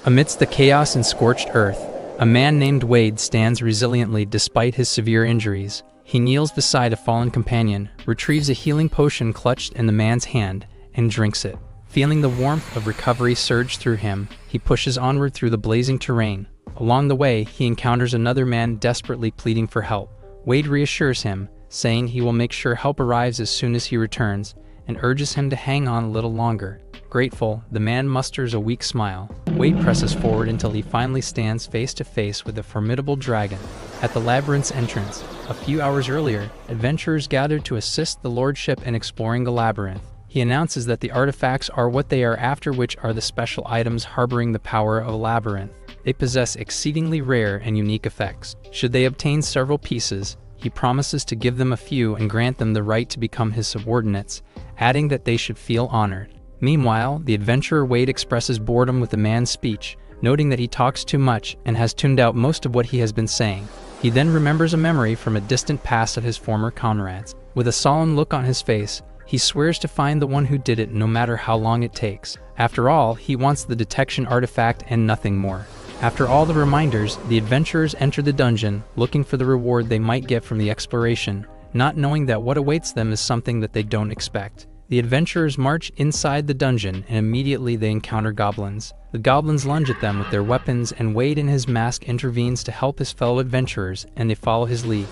Amidst the chaos and scorched earth, a man named Wade stands resiliently despite his severe injuries. He kneels beside a fallen companion, retrieves a healing potion clutched in the man's hand, and drinks it. Feeling the warmth of recovery surge through him, he pushes onward through the blazing terrain. Along the way, he encounters another man desperately pleading for help. Wade reassures him, saying he will make sure help arrives as soon as he returns, and urges him to hang on a little longer. Grateful, the man musters a weak smile. Wade presses forward until he finally stands face to face with a formidable dragon. At the labyrinth's entrance, a few hours earlier, adventurers gathered to assist the lordship in exploring the labyrinth. He announces that the artifacts are what they are after, which are the special items harboring the power of a labyrinth. They possess exceedingly rare and unique effects. Should they obtain several pieces, he promises to give them a few and grant them the right to become his subordinates, adding that they should feel honored. Meanwhile, the adventurer Wade expresses boredom with the man's speech, noting that he talks too much and has tuned out most of what he has been saying. He then remembers a memory from a distant past of his former comrades. With a solemn look on his face, he swears to find the one who did it no matter how long it takes. After all, he wants the detection artifact and nothing more. After all the reminders, the adventurers enter the dungeon, looking for the reward they might get from the exploration, not knowing that what awaits them is something that they don't expect. The adventurers march inside the dungeon, and immediately they encounter goblins. The goblins lunge at them with their weapons, and Wade in his mask intervenes to help his fellow adventurers, and they follow his lead.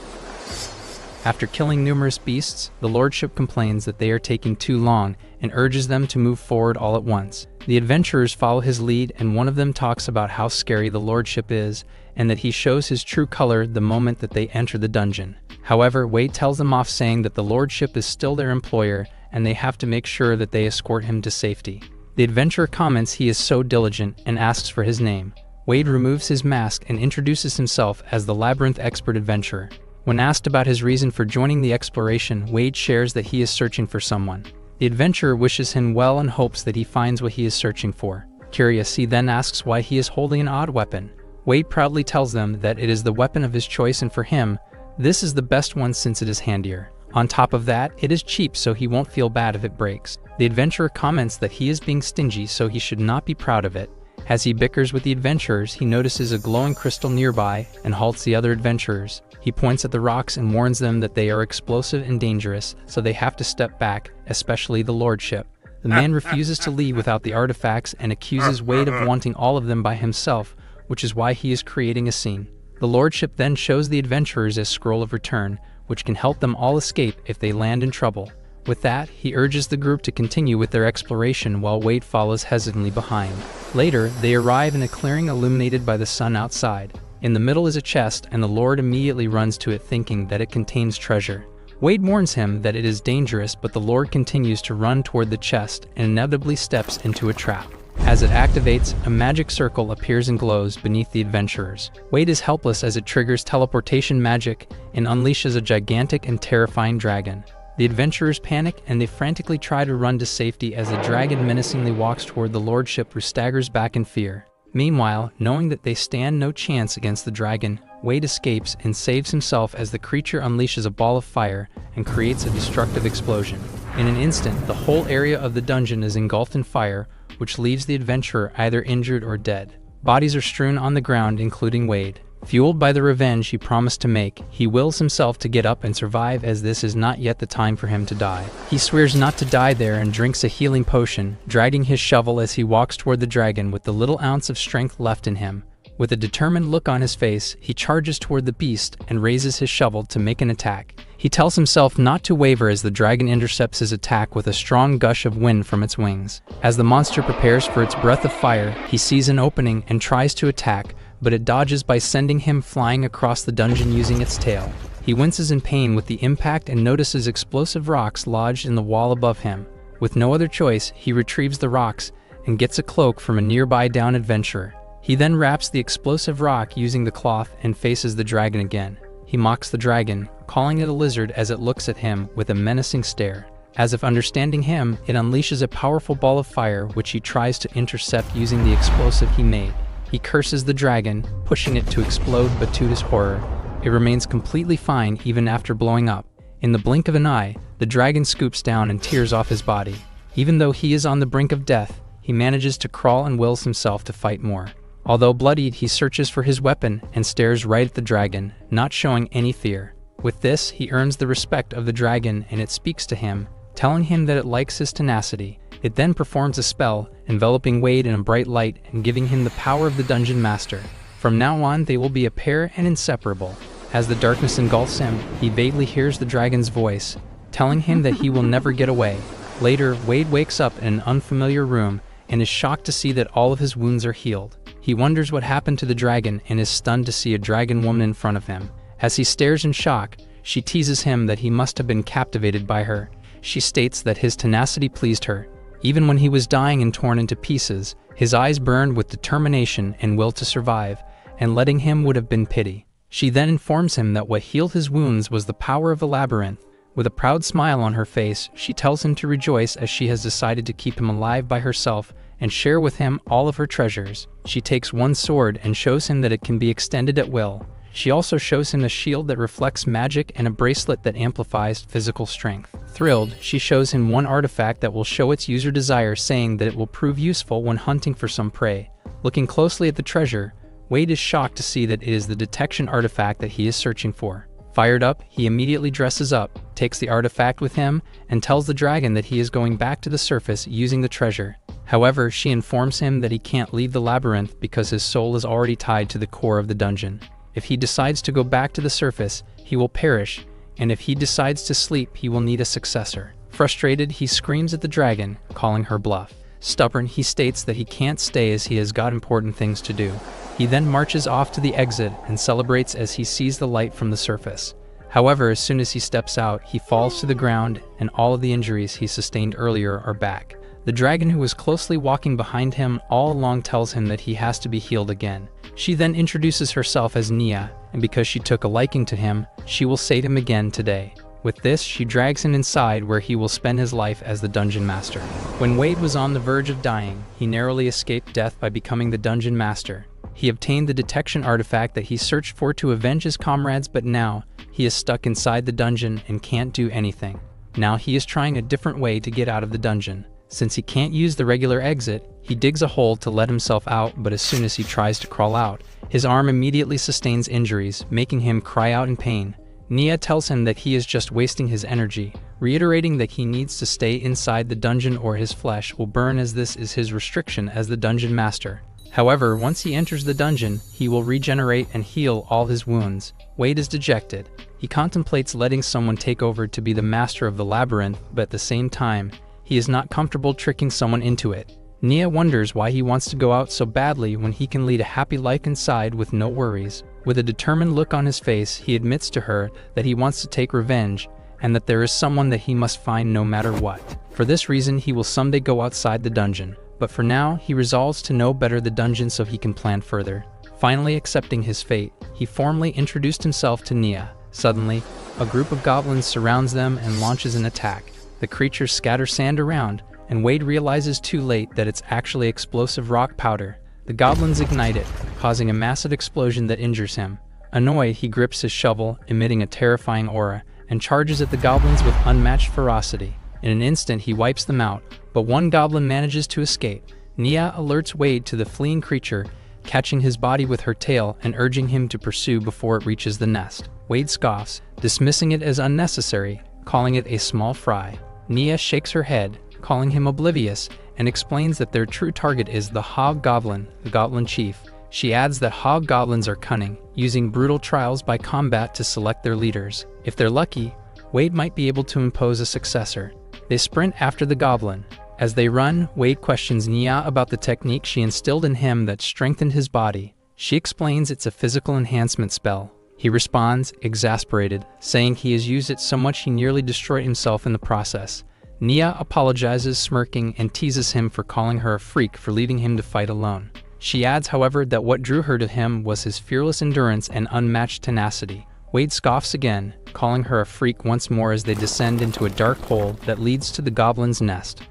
After killing numerous beasts, the lordship complains that they are taking too long and urges them to move forward all at once. The adventurers follow his lead, and one of them talks about how scary the lordship is and that he shows his true color the moment that they enter the dungeon. However, Wade tells them off, saying that the lordship is still their employer and they have to make sure that they escort him to safety. The adventurer comments he is so diligent and asks for his name. Wade removes his mask and introduces himself as the labyrinth expert adventurer. When asked about his reason for joining the exploration, Wade shares that he is searching for someone. The adventurer wishes him well and hopes that he finds what he is searching for. Curious, he then asks why he is holding an odd weapon. Wade proudly tells them that it is the weapon of his choice, and for him, this is the best one since it is handier. On top of that, it is cheap, so he won't feel bad if it breaks. The adventurer comments that he is being stingy, so he should not be proud of it. As he bickers with the adventurers, he notices a glowing crystal nearby and halts the other adventurers. He points at the rocks and warns them that they are explosive and dangerous, so they have to step back, especially the lordship. The man refuses to leave without the artifacts and accuses Wade of wanting all of them by himself, which is why he is creating a scene. The lordship then shows the adventurers a scroll of return, which can help them all escape if they land in trouble. With that, he urges the group to continue with their exploration while Wade follows hesitantly behind. Later, they arrive in a clearing illuminated by the sun outside. In the middle is a chest, and the Lord immediately runs to it thinking that it contains treasure. Wade warns him that it is dangerous, but the Lord continues to run toward the chest and inevitably steps into a trap. As it activates, a magic circle appears and glows beneath the adventurers. Wade is helpless as it triggers teleportation magic and unleashes a gigantic and terrifying dragon. The adventurers panic and they frantically try to run to safety as the dragon menacingly walks toward the lordship, who staggers back in fear. Meanwhile, knowing that they stand no chance against the dragon, Wade escapes and saves himself as the creature unleashes a ball of fire and creates a destructive explosion. In an instant, the whole area of the dungeon is engulfed in fire, which leaves the adventurer either injured or dead. Bodies are strewn on the ground, including Wade. Fueled by the revenge he promised to make, he wills himself to get up and survive, as this is not yet the time for him to die. He swears not to die there and drinks a healing potion, dragging his shovel as he walks toward the dragon with the little ounce of strength left in him. With a determined look on his face, he charges toward the beast and raises his shovel to make an attack. He tells himself not to waver as the dragon intercepts his attack with a strong gush of wind from its wings. As the monster prepares for its breath of fire, he sees an opening and tries to attack, but it dodges by sending him flying across the dungeon using its tail. He winces in pain with the impact and notices explosive rocks lodged in the wall above him. With no other choice, he retrieves the rocks and gets a cloak from a nearby downed adventurer. He then wraps the explosive rock using the cloth and faces the dragon again. He mocks the dragon, calling it a lizard as it looks at him with a menacing stare. As if understanding him, it unleashes a powerful ball of fire which he tries to intercept using the explosive he made. He curses the dragon, pushing it to explode, but to his horror, it remains completely fine even after blowing up. In the blink of an eye, the dragon scoops down and tears off his body. Even though he is on the brink of death, he manages to crawl and wills himself to fight more. Although bloodied, he searches for his weapon and stares right at the dragon, not showing any fear. With this, he earns the respect of the dragon and it speaks to him, telling him that it likes his tenacity. It then performs a spell, enveloping Wade in a bright light and giving him the power of the dungeon master. From now on, they will be a pair and inseparable. As the darkness engulfs him, he vaguely hears the dragon's voice, telling him that he will never get away. Later, Wade wakes up in an unfamiliar room and is shocked to see that all of his wounds are healed. He wonders what happened to the dragon and is stunned to see a dragon woman in front of him. As he stares in shock, she teases him that he must have been captivated by her. She states that his tenacity pleased her. Even when he was dying and torn into pieces, his eyes burned with determination and will to survive, and letting him would have been pity. She then informs him that what healed his wounds was the power of a labyrinth. With a proud smile on her face, she tells him to rejoice as she has decided to keep him alive by herself and share with him all of her treasures. She takes one sword and shows him that it can be extended at will. She also shows him a shield that reflects magic and a bracelet that amplifies physical strength. Thrilled, she shows him one artifact that will show its user desire, saying that it will prove useful when hunting for some prey. Looking closely at the treasure, Wade is shocked to see that it is the detection artifact that he is searching for. Fired up, he immediately dresses up, takes the artifact with him, and tells the dragon that he is going back to the surface using the treasure. However, she informs him that he can't leave the labyrinth because his soul is already tied to the core of the dungeon. If he decides to go back to the surface, he will perish, and if he decides to sleep, he will need a successor. Frustrated, he screams at the dragon, calling her bluff. Stubborn, he states that he can't stay as he has got important things to do. He then marches off to the exit and celebrates as he sees the light from the surface. However, as soon as he steps out, he falls to the ground and all of the injuries he sustained earlier are back. The dragon, who was closely walking behind him all along, tells him that he has to be healed again. She then introduces herself as Nia, and because she took a liking to him, she will save him again today. With this, she drags him inside where he will spend his life as the dungeon master. When Wade was on the verge of dying, he narrowly escaped death by becoming the dungeon master. He obtained the detection artifact that he searched for to avenge his comrades, but now he is stuck inside the dungeon and can't do anything. Now he is trying a different way to get out of the dungeon. Since he can't use the regular exit, he digs a hole to let himself out, but as soon as he tries to crawl out, his arm immediately sustains injuries, making him cry out in pain. Nia tells him that he is just wasting his energy, reiterating that he needs to stay inside the dungeon or his flesh will burn, as this is his restriction as the dungeon master. However, once he enters the dungeon, he will regenerate and heal all his wounds. Wade is dejected. He contemplates letting someone take over to be the master of the labyrinth, but at the same time, he is not comfortable tricking someone into it. Nia wonders why he wants to go out so badly when he can lead a happy life inside with no worries. With a determined look on his face, he admits to her that he wants to take revenge and that there is someone that he must find no matter what. For this reason, he will someday go outside the dungeon. But for now, he resolves to know better the dungeon so he can plan further. Finally accepting his fate, he formally introduced himself to Nia. Suddenly, a group of goblins surrounds them and launches an attack. The creatures scatter sand around, and Wade realizes too late that it's actually explosive rock powder. The goblins ignite it, causing a massive explosion that injures him. Annoyed, he grips his shovel, emitting a terrifying aura, and charges at the goblins with unmatched ferocity. In an instant, he wipes them out, but one goblin manages to escape. Nia alerts Wade to the fleeing creature, catching his body with her tail and urging him to pursue before it reaches the nest. Wade scoffs, dismissing it as unnecessary, calling it a small fry. Nia shakes her head, calling him oblivious, and explains that their true target is the hobgoblin, the goblin chief. She adds that hobgoblins are cunning, using brutal trials by combat to select their leaders. If they're lucky, Wade might be able to impose a successor. They sprint after the goblin. As they run, Wade questions Nia about the technique she instilled in him that strengthened his body. She explains it's a physical enhancement spell. He responds, exasperated, saying he has used it so much he nearly destroyed himself in the process. Nia apologizes, smirking, and teases him for calling her a freak for leaving him to fight alone. She adds, however, that what drew her to him was his fearless endurance and unmatched tenacity. Wade scoffs again, calling her a freak once more as they descend into a dark hole that leads to the goblin's nest.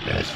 Yes.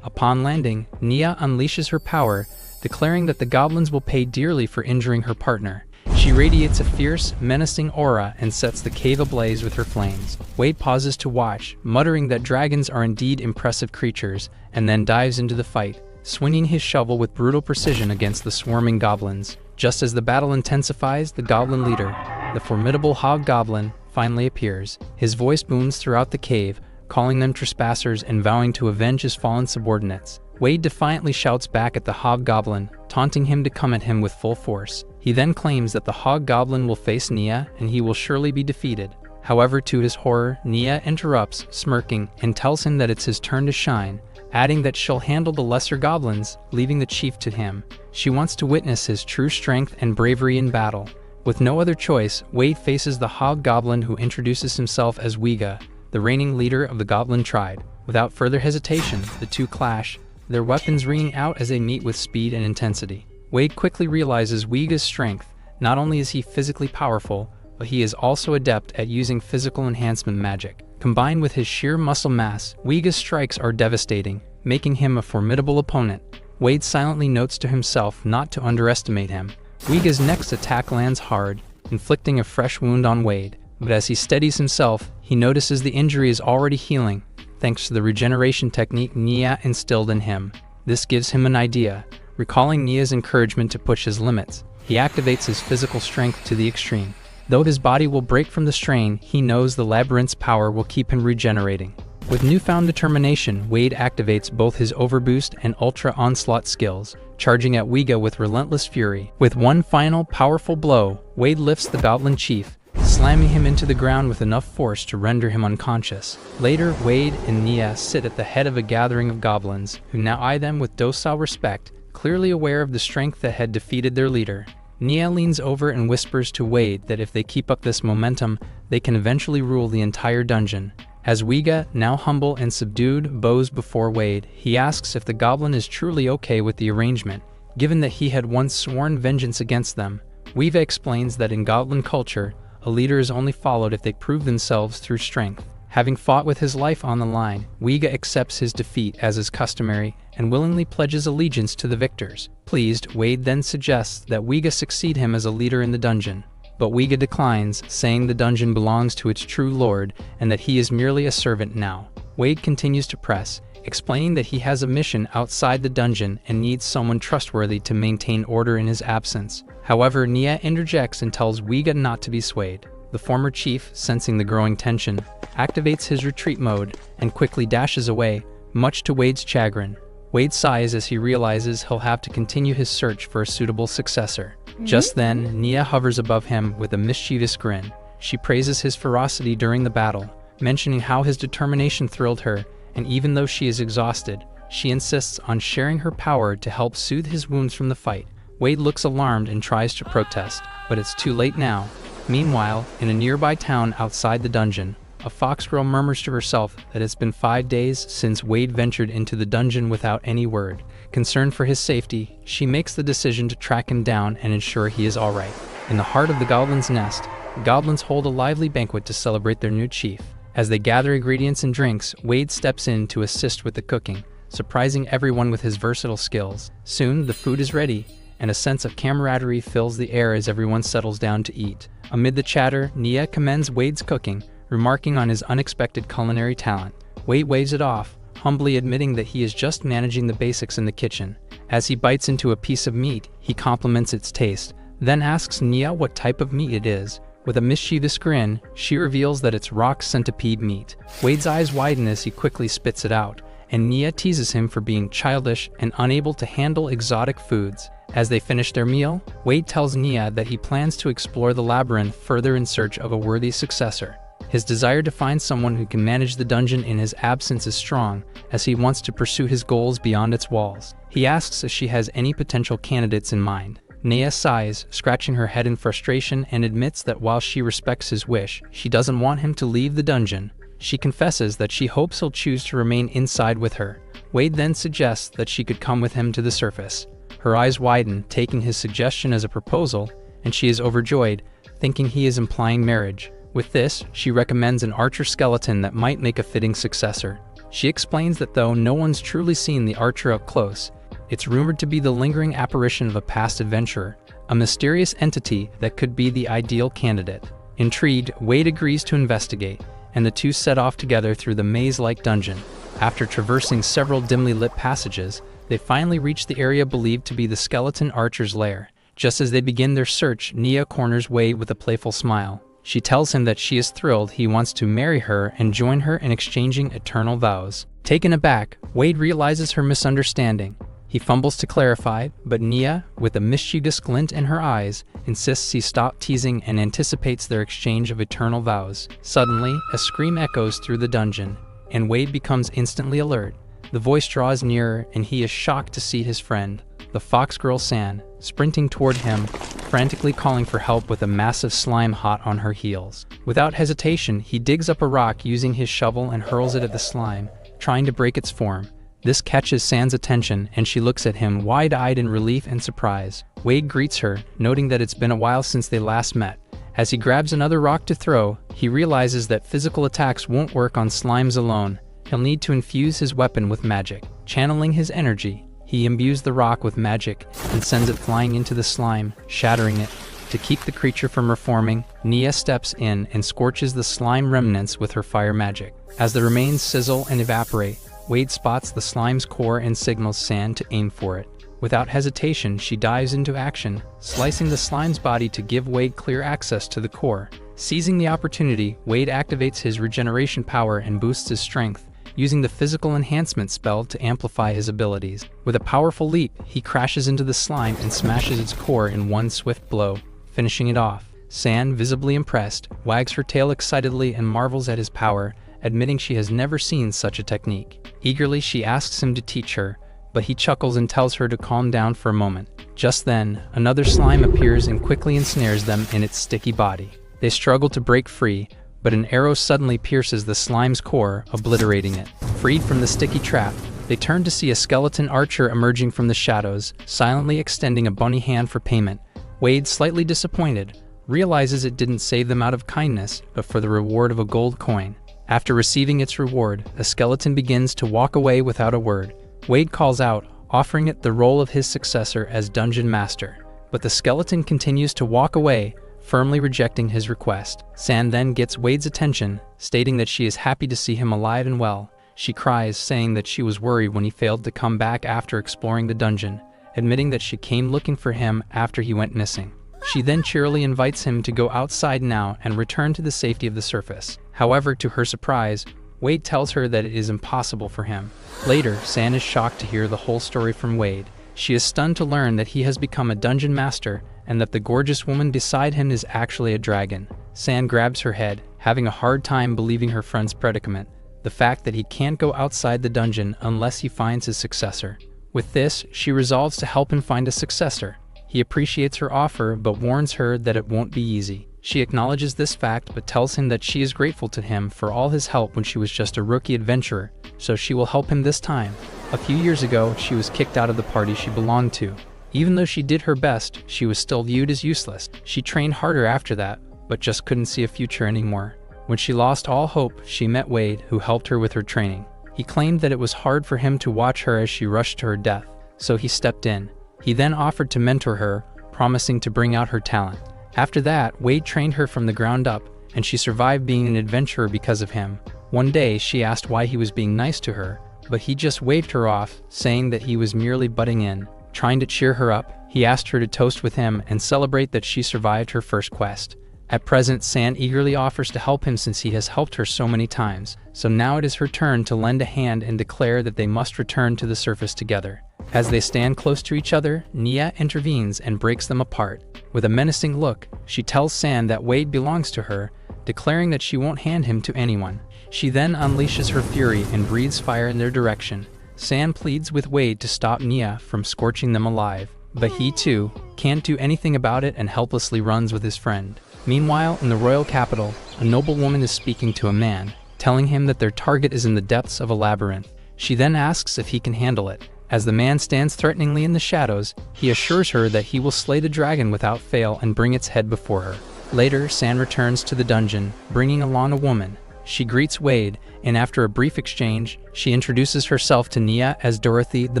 Upon landing, Nia unleashes her power, declaring that the goblins will pay dearly for injuring her partner. She radiates a fierce, menacing aura and sets the cave ablaze with her flames. Wade pauses to watch, muttering that dragons are indeed impressive creatures, and then dives into the fight, swinging his shovel with brutal precision against the swarming goblins. Just as the battle intensifies, the goblin leader, the formidable hobgoblin, finally appears. His voice booms throughout the cave, calling them trespassers and vowing to avenge his fallen subordinates. Wade defiantly shouts back at the hobgoblin, taunting him to come at him with full force. He then claims that the hobgoblin will face Nia and he will surely be defeated. However, to his horror, Nia interrupts, smirking, and tells him that it's his turn to shine, adding that she'll handle the lesser goblins, leaving the chief to him. She wants to witness his true strength and bravery in battle. With no other choice, Wade faces the hobgoblin, who introduces himself as Wiga, the reigning leader of the goblin tribe. Without further hesitation, the two clash, their weapons ringing out as they meet with speed and intensity. Wade quickly realizes Wiga's strength. Not only is he physically powerful, but he is also adept at using physical enhancement magic. Combined with his sheer muscle mass, Wiga's strikes are devastating, making him a formidable opponent. Wade silently notes to himself not to underestimate him. Wiga's next attack lands hard, inflicting a fresh wound on Wade, but as he steadies himself, he notices the injury is already healing, thanks to the regeneration technique Nia instilled in him. This gives him an idea. Recalling Nia's encouragement to push his limits, he activates his physical strength to the extreme. Though his body will break from the strain, he knows the labyrinth's power will keep him regenerating. With newfound determination, Wade activates both his Overboost and Ultra Onslaught skills, charging at Wiga with relentless fury. With one final, powerful blow, Wade lifts the Goblin Chief, slamming him into the ground with enough force to render him unconscious. Later, Wade and Nia sit at the head of a gathering of goblins, who now eye them with docile respect, clearly aware of the strength that had defeated their leader. Nia leans over and whispers to Wade that if they keep up this momentum, they can eventually rule the entire dungeon. As Wiga, now humble and subdued, bows before Wade, he asks if the goblin is truly okay with the arrangement, given that he had once sworn vengeance against them. Wiga explains that in goblin culture, a leader is only followed if they prove themselves through strength. Having fought with his life on the line, Wiga accepts his defeat as is customary and willingly pledges allegiance to the victors. Pleased, Wade then suggests that Wiga succeed him as a leader in the dungeon. But Wiga declines, saying the dungeon belongs to its true lord and that he is merely a servant now. Wade continues to press, explaining that he has a mission outside the dungeon and needs someone trustworthy to maintain order in his absence. However, Nia interjects and tells Wiga not to be swayed. The former chief, sensing the growing tension, activates his retreat mode and quickly dashes away, much to Wade's chagrin. Wade sighs as he realizes he'll have to continue his search for a suitable successor. Just then, Nia hovers above him with a mischievous grin. She praises his ferocity during the battle, mentioning how his determination thrilled her, and even though she is exhausted, she insists on sharing her power to help soothe his wounds from the fight. Wade looks alarmed and tries to protest, but it's too late now. Meanwhile, in a nearby town outside the dungeon, a fox girl murmurs to herself that it's been 5 days since Wade ventured into the dungeon without any word. Concerned for his safety, she makes the decision to track him down and ensure he is alright. In the heart of the goblin's nest, the goblins hold a lively banquet to celebrate their new chief. As they gather ingredients and drinks, Wade steps in to assist with the cooking, surprising everyone with his versatile skills. Soon, the food is ready, and a sense of camaraderie fills the air as everyone settles down to eat. Amid the chatter, Nia commends Wade's cooking, remarking on his unexpected culinary talent. Wade waves it off, humbly admitting that he is just managing the basics in the kitchen. As he bites into a piece of meat, he compliments its taste, then asks Nia what type of meat it is. With a mischievous grin, she reveals that it's rock centipede meat. Wade's eyes widen as he quickly spits it out, and Nia teases him for being childish and unable to handle exotic foods. As they finish their meal, Wade tells Nia that he plans to explore the labyrinth further in search of a worthy successor. His desire to find someone who can manage the dungeon in his absence is strong, as he wants to pursue his goals beyond its walls. He asks if she has any potential candidates in mind. Nia sighs, scratching her head in frustration, and admits that while she respects his wish, she doesn't want him to leave the dungeon. She confesses that she hopes he'll choose to remain inside with her. Wade then suggests that she could come with him to the surface. Her eyes widen, taking his suggestion as a proposal, and she is overjoyed, thinking he is implying marriage. With this, she recommends an archer skeleton that might make a fitting successor. She explains that though no one's truly seen the archer up close, It's rumored to be the lingering apparition of a past adventurer, a mysterious entity that could be the ideal candidate. Intrigued, Wade agrees to investigate, and the two set off together through the maze-like dungeon. After traversing several dimly lit passages, they finally reach the area believed to be the skeleton archer's lair. Just as they begin their search, Nia corners Wade with a playful smile. She tells him that she is thrilled he wants to marry her and join her in exchanging eternal vows. Taken aback, Wade realizes her misunderstanding. He fumbles to clarify, but Nia, with a mischievous glint in her eyes, insists he stop teasing and anticipates their exchange of eternal vows. Suddenly, a scream echoes through the dungeon, and Wade becomes instantly alert. The voice draws nearer, and he is shocked to see his friend, the fox girl San, sprinting toward him, frantically calling for help with a massive slime hot on her heels. Without hesitation, he digs up a rock using his shovel and hurls it at the slime, trying to break its form. This catches San's attention, and she looks at him wide-eyed in relief and surprise. Wade greets her, noting that it's been a while since they last met. As he grabs another rock to throw, he realizes that physical attacks won't work on slimes alone. He'll need to infuse his weapon with magic. Channeling his energy, he imbues the rock with magic and sends it flying into the slime, shattering it. To keep the creature from reforming, Nia steps in and scorches the slime remnants with her fire magic. As the remains sizzle and evaporate, Wade spots the slime's core and signals San to aim for it. Without hesitation, she dives into action, slicing the slime's body to give Wade clear access to the core. Seizing the opportunity, Wade activates his regeneration power and boosts his strength, using the physical enhancement spell to amplify his abilities. With a powerful leap, he crashes into the slime and smashes its core in one swift blow, finishing it off. San, visibly impressed, wags her tail excitedly and marvels at his power, admitting she has never seen such a technique. Eagerly, she asks him to teach her, but he chuckles and tells her to calm down for a moment. Just then, another slime appears and quickly ensnares them in its sticky body. They struggle to break free, but an arrow suddenly pierces the slime's core, obliterating it. Freed from the sticky trap, they turn to see a skeleton archer emerging from the shadows, silently extending a bony hand for payment. Wade, slightly disappointed, realizes it didn't save them out of kindness, but for the reward of a gold coin. After receiving its reward, the skeleton begins to walk away without a word. Wade calls out, offering it the role of his successor as dungeon master. But the skeleton continues to walk away, firmly rejecting his request. San then gets Wade's attention, stating that she is happy to see him alive and well. She cries, saying that she was worried when he failed to come back after exploring the dungeon, admitting that she came looking for him after he went missing. She then cheerily invites him to go outside now and return to the safety of the surface. However, to her surprise, Wade tells her that it is impossible for him. Later, San is shocked to hear the whole story from Wade. She is stunned to learn that he has become a dungeon master and that the gorgeous woman beside him is actually a dragon. San grabs her head, having a hard time believing her friend's predicament, the fact that he can't go outside the dungeon unless he finds his successor. With this, she resolves to help him find a successor. He appreciates her offer but warns her that it won't be easy. She acknowledges this fact but tells him that she is grateful to him for all his help when she was just a rookie adventurer, so she will help him this time. A few years ago, she was kicked out of the party she belonged to. Even though she did her best, she was still viewed as useless. She trained harder after that, but just couldn't see a future anymore. When she lost all hope, she met Wade, who helped her with her training. He claimed that it was hard for him to watch her as she rushed to her death, so he stepped in. He then offered to mentor her, promising to bring out her talent. After that, Wade trained her from the ground up, and she survived being an adventurer because of him. One day, she asked why he was being nice to her, but he just waved her off, saying that he was merely butting in. Trying to cheer her up, he asked her to toast with him and celebrate that she survived her first quest. At present, San eagerly offers to help him since he has helped her so many times, so now it is her turn to lend a hand and declare that they must return to the surface together. As they stand close to each other, Nia intervenes and breaks them apart. With a menacing look, she tells San that Wade belongs to her, declaring that she won't hand him to anyone. She then unleashes her fury and breathes fire in their direction. San pleads with Wade to stop Nia from scorching them alive, but he too can't do anything about it and helplessly runs with his friend. Meanwhile, in the royal capital, a noblewoman is speaking to a man, telling him that their target is in the depths of a labyrinth. She then asks if he can handle it. As the man stands threateningly in the shadows, he assures her that he will slay the dragon without fail and bring its head before her. Later, San returns to the dungeon, bringing along a woman. She greets Wade, and after a brief exchange, she introduces herself to Nia as Dorothy the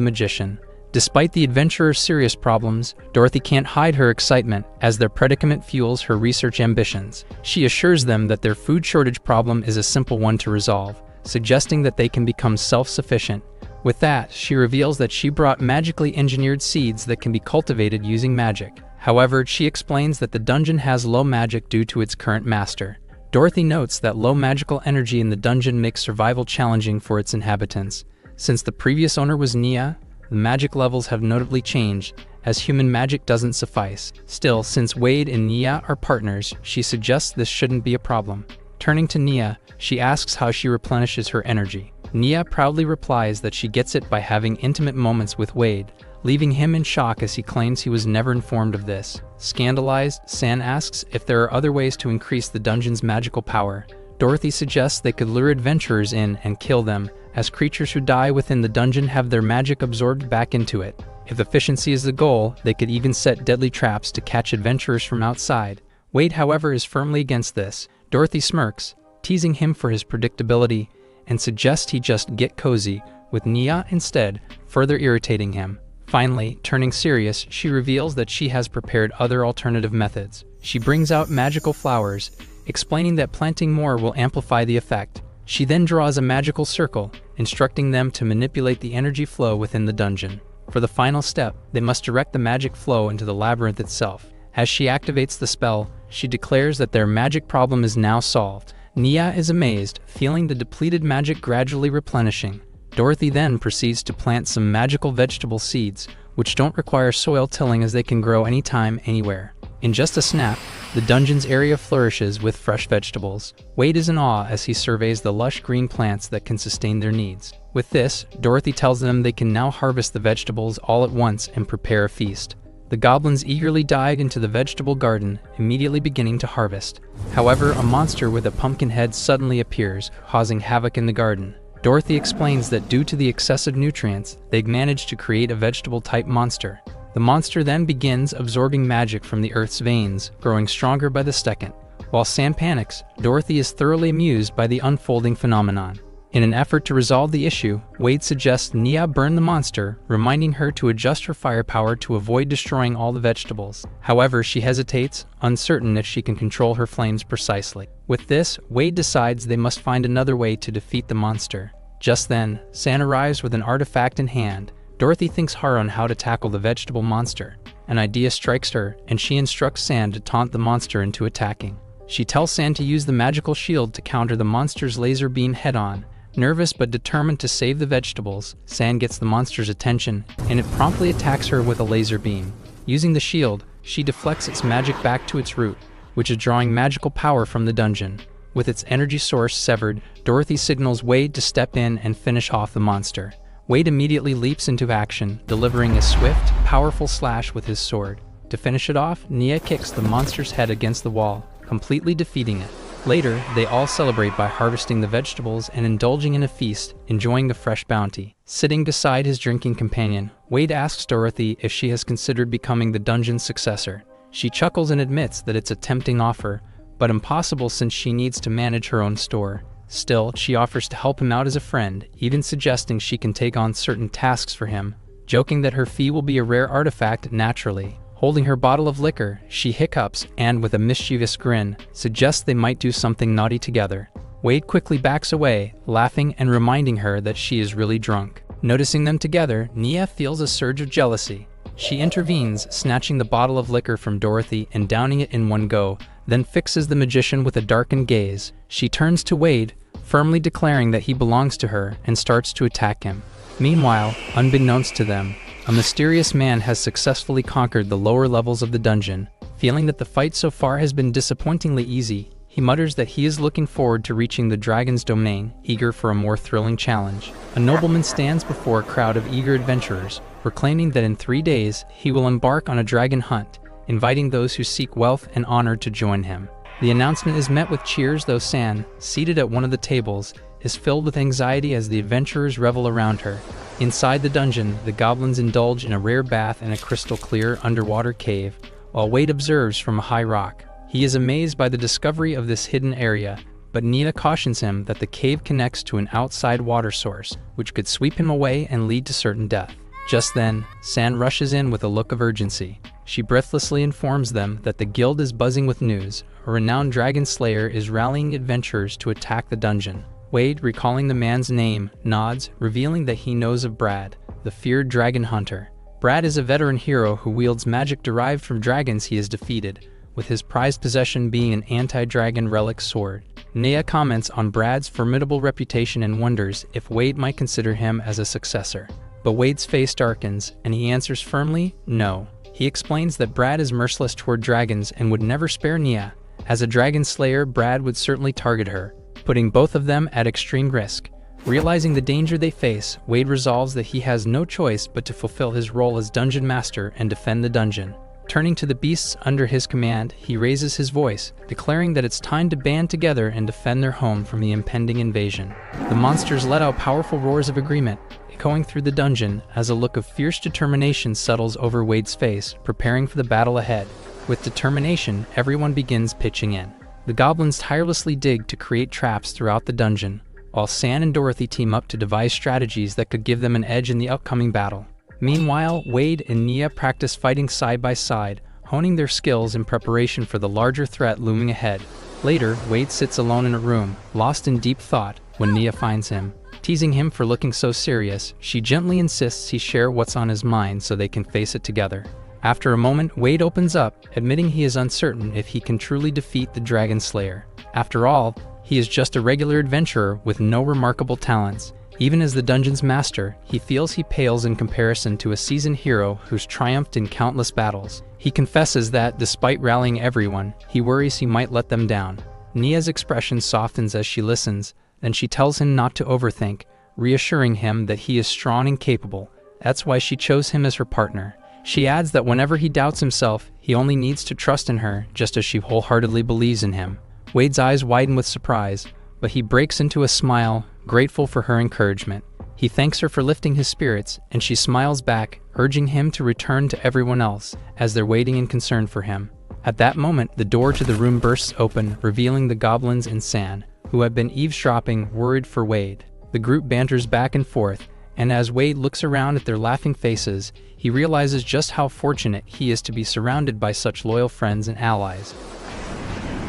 magician. Despite the adventurer's serious problems, Dorothy can't hide her excitement as their predicament fuels her research ambitions. She assures them that their food shortage problem is a simple one to resolve, suggesting that they can become self-sufficient. With that, she reveals that she brought magically engineered seeds that can be cultivated using magic. However, she explains that the dungeon has low magic due to its current master. Dorothy notes that low magical energy in the dungeon makes survival challenging for its inhabitants. Since the previous owner was Nia, the magic levels have notably changed, as human magic doesn't suffice. Still, since Wade and Nia are partners, she suggests this shouldn't be a problem. Turning to Nia, she asks how she replenishes her energy. Nia proudly replies that she gets it by having intimate moments with Wade, leaving him in shock as he claims he was never informed of this. Scandalized, San asks if there are other ways to increase the dungeon's magical power. Dorothy suggests they could lure adventurers in and kill them, as creatures who die within the dungeon have their magic absorbed back into it. If efficiency is the goal, they could even set deadly traps to catch adventurers from outside. Wade, however, is firmly against this. Dorothy smirks, teasing him for his predictability, and suggests he just get cozy with Nia instead, further irritating him. Finally, turning serious, she reveals that she has prepared other alternative methods. She brings out magical flowers, explaining that planting more will amplify the effect. She then draws a magical circle, instructing them to manipulate the energy flow within the dungeon. For the final step, they must direct the magic flow into the labyrinth itself. As she activates the spell, she declares that their magic problem is now solved. Nia is amazed, feeling the depleted magic gradually replenishing. Dorothy then proceeds to plant some magical vegetable seeds, which don't require soil tilling as they can grow anytime, anywhere. In just a snap, the dungeon's area flourishes with fresh vegetables. Wade is in awe as he surveys the lush green plants that can sustain their needs. With this, Dorothy tells them they can now harvest the vegetables all at once and prepare a feast. The goblins eagerly dive into the vegetable garden, immediately beginning to harvest. However, a monster with a pumpkin head suddenly appears, causing havoc in the garden. Dorothy explains that due to the excessive nutrients, they've managed to create a vegetable-type monster. The monster then begins absorbing magic from the earth's veins, growing stronger by the second. While Sam panics, Dorothy is thoroughly amused by the unfolding phenomenon. In an effort to resolve the issue, Wade suggests Nia burn the monster, reminding her to adjust her firepower to avoid destroying all the vegetables. However, she hesitates, uncertain if she can control her flames precisely. With this, Wade decides they must find another way to defeat the monster. Just then, San arrives with an artifact in hand. Dorothy thinks hard on how to tackle the vegetable monster. An idea strikes her, and she instructs San to taunt the monster into attacking. She tells San to use the magical shield to counter the monster's laser beam head-on. Nervous but determined to save the vegetables, San gets the monster's attention, and it promptly attacks her with a laser beam. Using the shield, she deflects its magic back to its root, which is drawing magical power from the dungeon. With its energy source severed, Dorothy signals Wade to step in and finish off the monster. Wade immediately leaps into action, delivering a swift, powerful slash with his sword. To finish it off, Nia kicks the monster's head against the wall, completely defeating it. Later, they all celebrate by harvesting the vegetables and indulging in a feast, enjoying the fresh bounty. Sitting beside his drinking companion, Wade asks Dorothy if she has considered becoming the dungeon's successor. She chuckles and admits that it's a tempting offer, but impossible since she needs to manage her own store. Still, she offers to help him out as a friend, even suggesting she can take on certain tasks for him, joking that her fee will be a rare artifact naturally. Holding her bottle of liquor, she hiccups and, with a mischievous grin, suggests they might do something naughty together. Wade quickly backs away, laughing and reminding her that she is really drunk. Noticing them together, Nia feels a surge of jealousy. She intervenes, snatching the bottle of liquor from Dorothy and downing it in one go, then fixes the magician with a darkened gaze. She turns to Wade, firmly declaring that he belongs to her, and starts to attack him. Meanwhile, unbeknownst to them, a mysterious man has successfully conquered the lower levels of the dungeon. Feeling that the fight so far has been disappointingly easy, he mutters that he is looking forward to reaching the dragon's domain, eager for a more thrilling challenge. A nobleman stands before a crowd of eager adventurers, proclaiming that in 3 days he will embark on a dragon hunt, inviting those who seek wealth and honor to join him. The announcement is met with cheers, though San, seated at one of the tables, is filled with anxiety as the adventurers revel around her. Inside the dungeon, the goblins indulge in a rare bath in a crystal-clear underwater cave, while Wade observes from a high rock. He is amazed by the discovery of this hidden area, but Nia cautions him that the cave connects to an outside water source, which could sweep him away and lead to certain death. Just then, San rushes in with a look of urgency. She breathlessly informs them that the guild is buzzing with news. A renowned dragon slayer is rallying adventurers to attack the dungeon. Wade, recalling the man's name, nods, revealing that he knows of Brad, the feared dragon hunter. Brad is a veteran hero who wields magic derived from dragons he has defeated, with his prized possession being an anti-dragon relic sword. Nia comments on Brad's formidable reputation and wonders if Wade might consider him as a successor. But Wade's face darkens, and he answers firmly, no. He explains that Brad is merciless toward dragons and would never spare Nia. As a dragon slayer, Brad would certainly target her, putting both of them at extreme risk. Realizing the danger they face, Wade resolves that he has no choice but to fulfill his role as dungeon master and defend the dungeon. Turning to the beasts under his command, he raises his voice, declaring that it's time to band together and defend their home from the impending invasion. The monsters let out powerful roars of agreement, echoing through the dungeon as a look of fierce determination settles over Wade's face, preparing for the battle ahead. With determination, everyone begins pitching in. The goblins tirelessly dig to create traps throughout the dungeon, while San and Dorothy team up to devise strategies that could give them an edge in the upcoming battle. Meanwhile, Wade and Nia practice fighting side by side, honing their skills in preparation for the larger threat looming ahead. Later, Wade sits alone in a room, lost in deep thought, when Nia finds him. Teasing him for looking so serious, she gently insists he share what's on his mind so they can face it together. After a moment, Wade opens up, admitting he is uncertain if he can truly defeat the Dragon Slayer. After all, he is just a regular adventurer with no remarkable talents. Even as the dungeon's master, he feels he pales in comparison to a seasoned hero who's triumphed in countless battles. He confesses that, despite rallying everyone, he worries he might let them down. Nia's expression softens as she listens, then she tells him not to overthink, reassuring him that he is strong and capable. That's why she chose him as her partner. She adds that whenever he doubts himself, he only needs to trust in her, just as she wholeheartedly believes in him. Wade's eyes widen with surprise, but he breaks into a smile, grateful for her encouragement. He thanks her for lifting his spirits, and she smiles back, urging him to return to everyone else, as they're waiting in concern for him. At that moment, the door to the room bursts open, revealing the goblins and San, who have been eavesdropping, worried for Wade. The group banters back and forth, and as Wade looks around at their laughing faces, he realizes just how fortunate he is to be surrounded by such loyal friends and allies.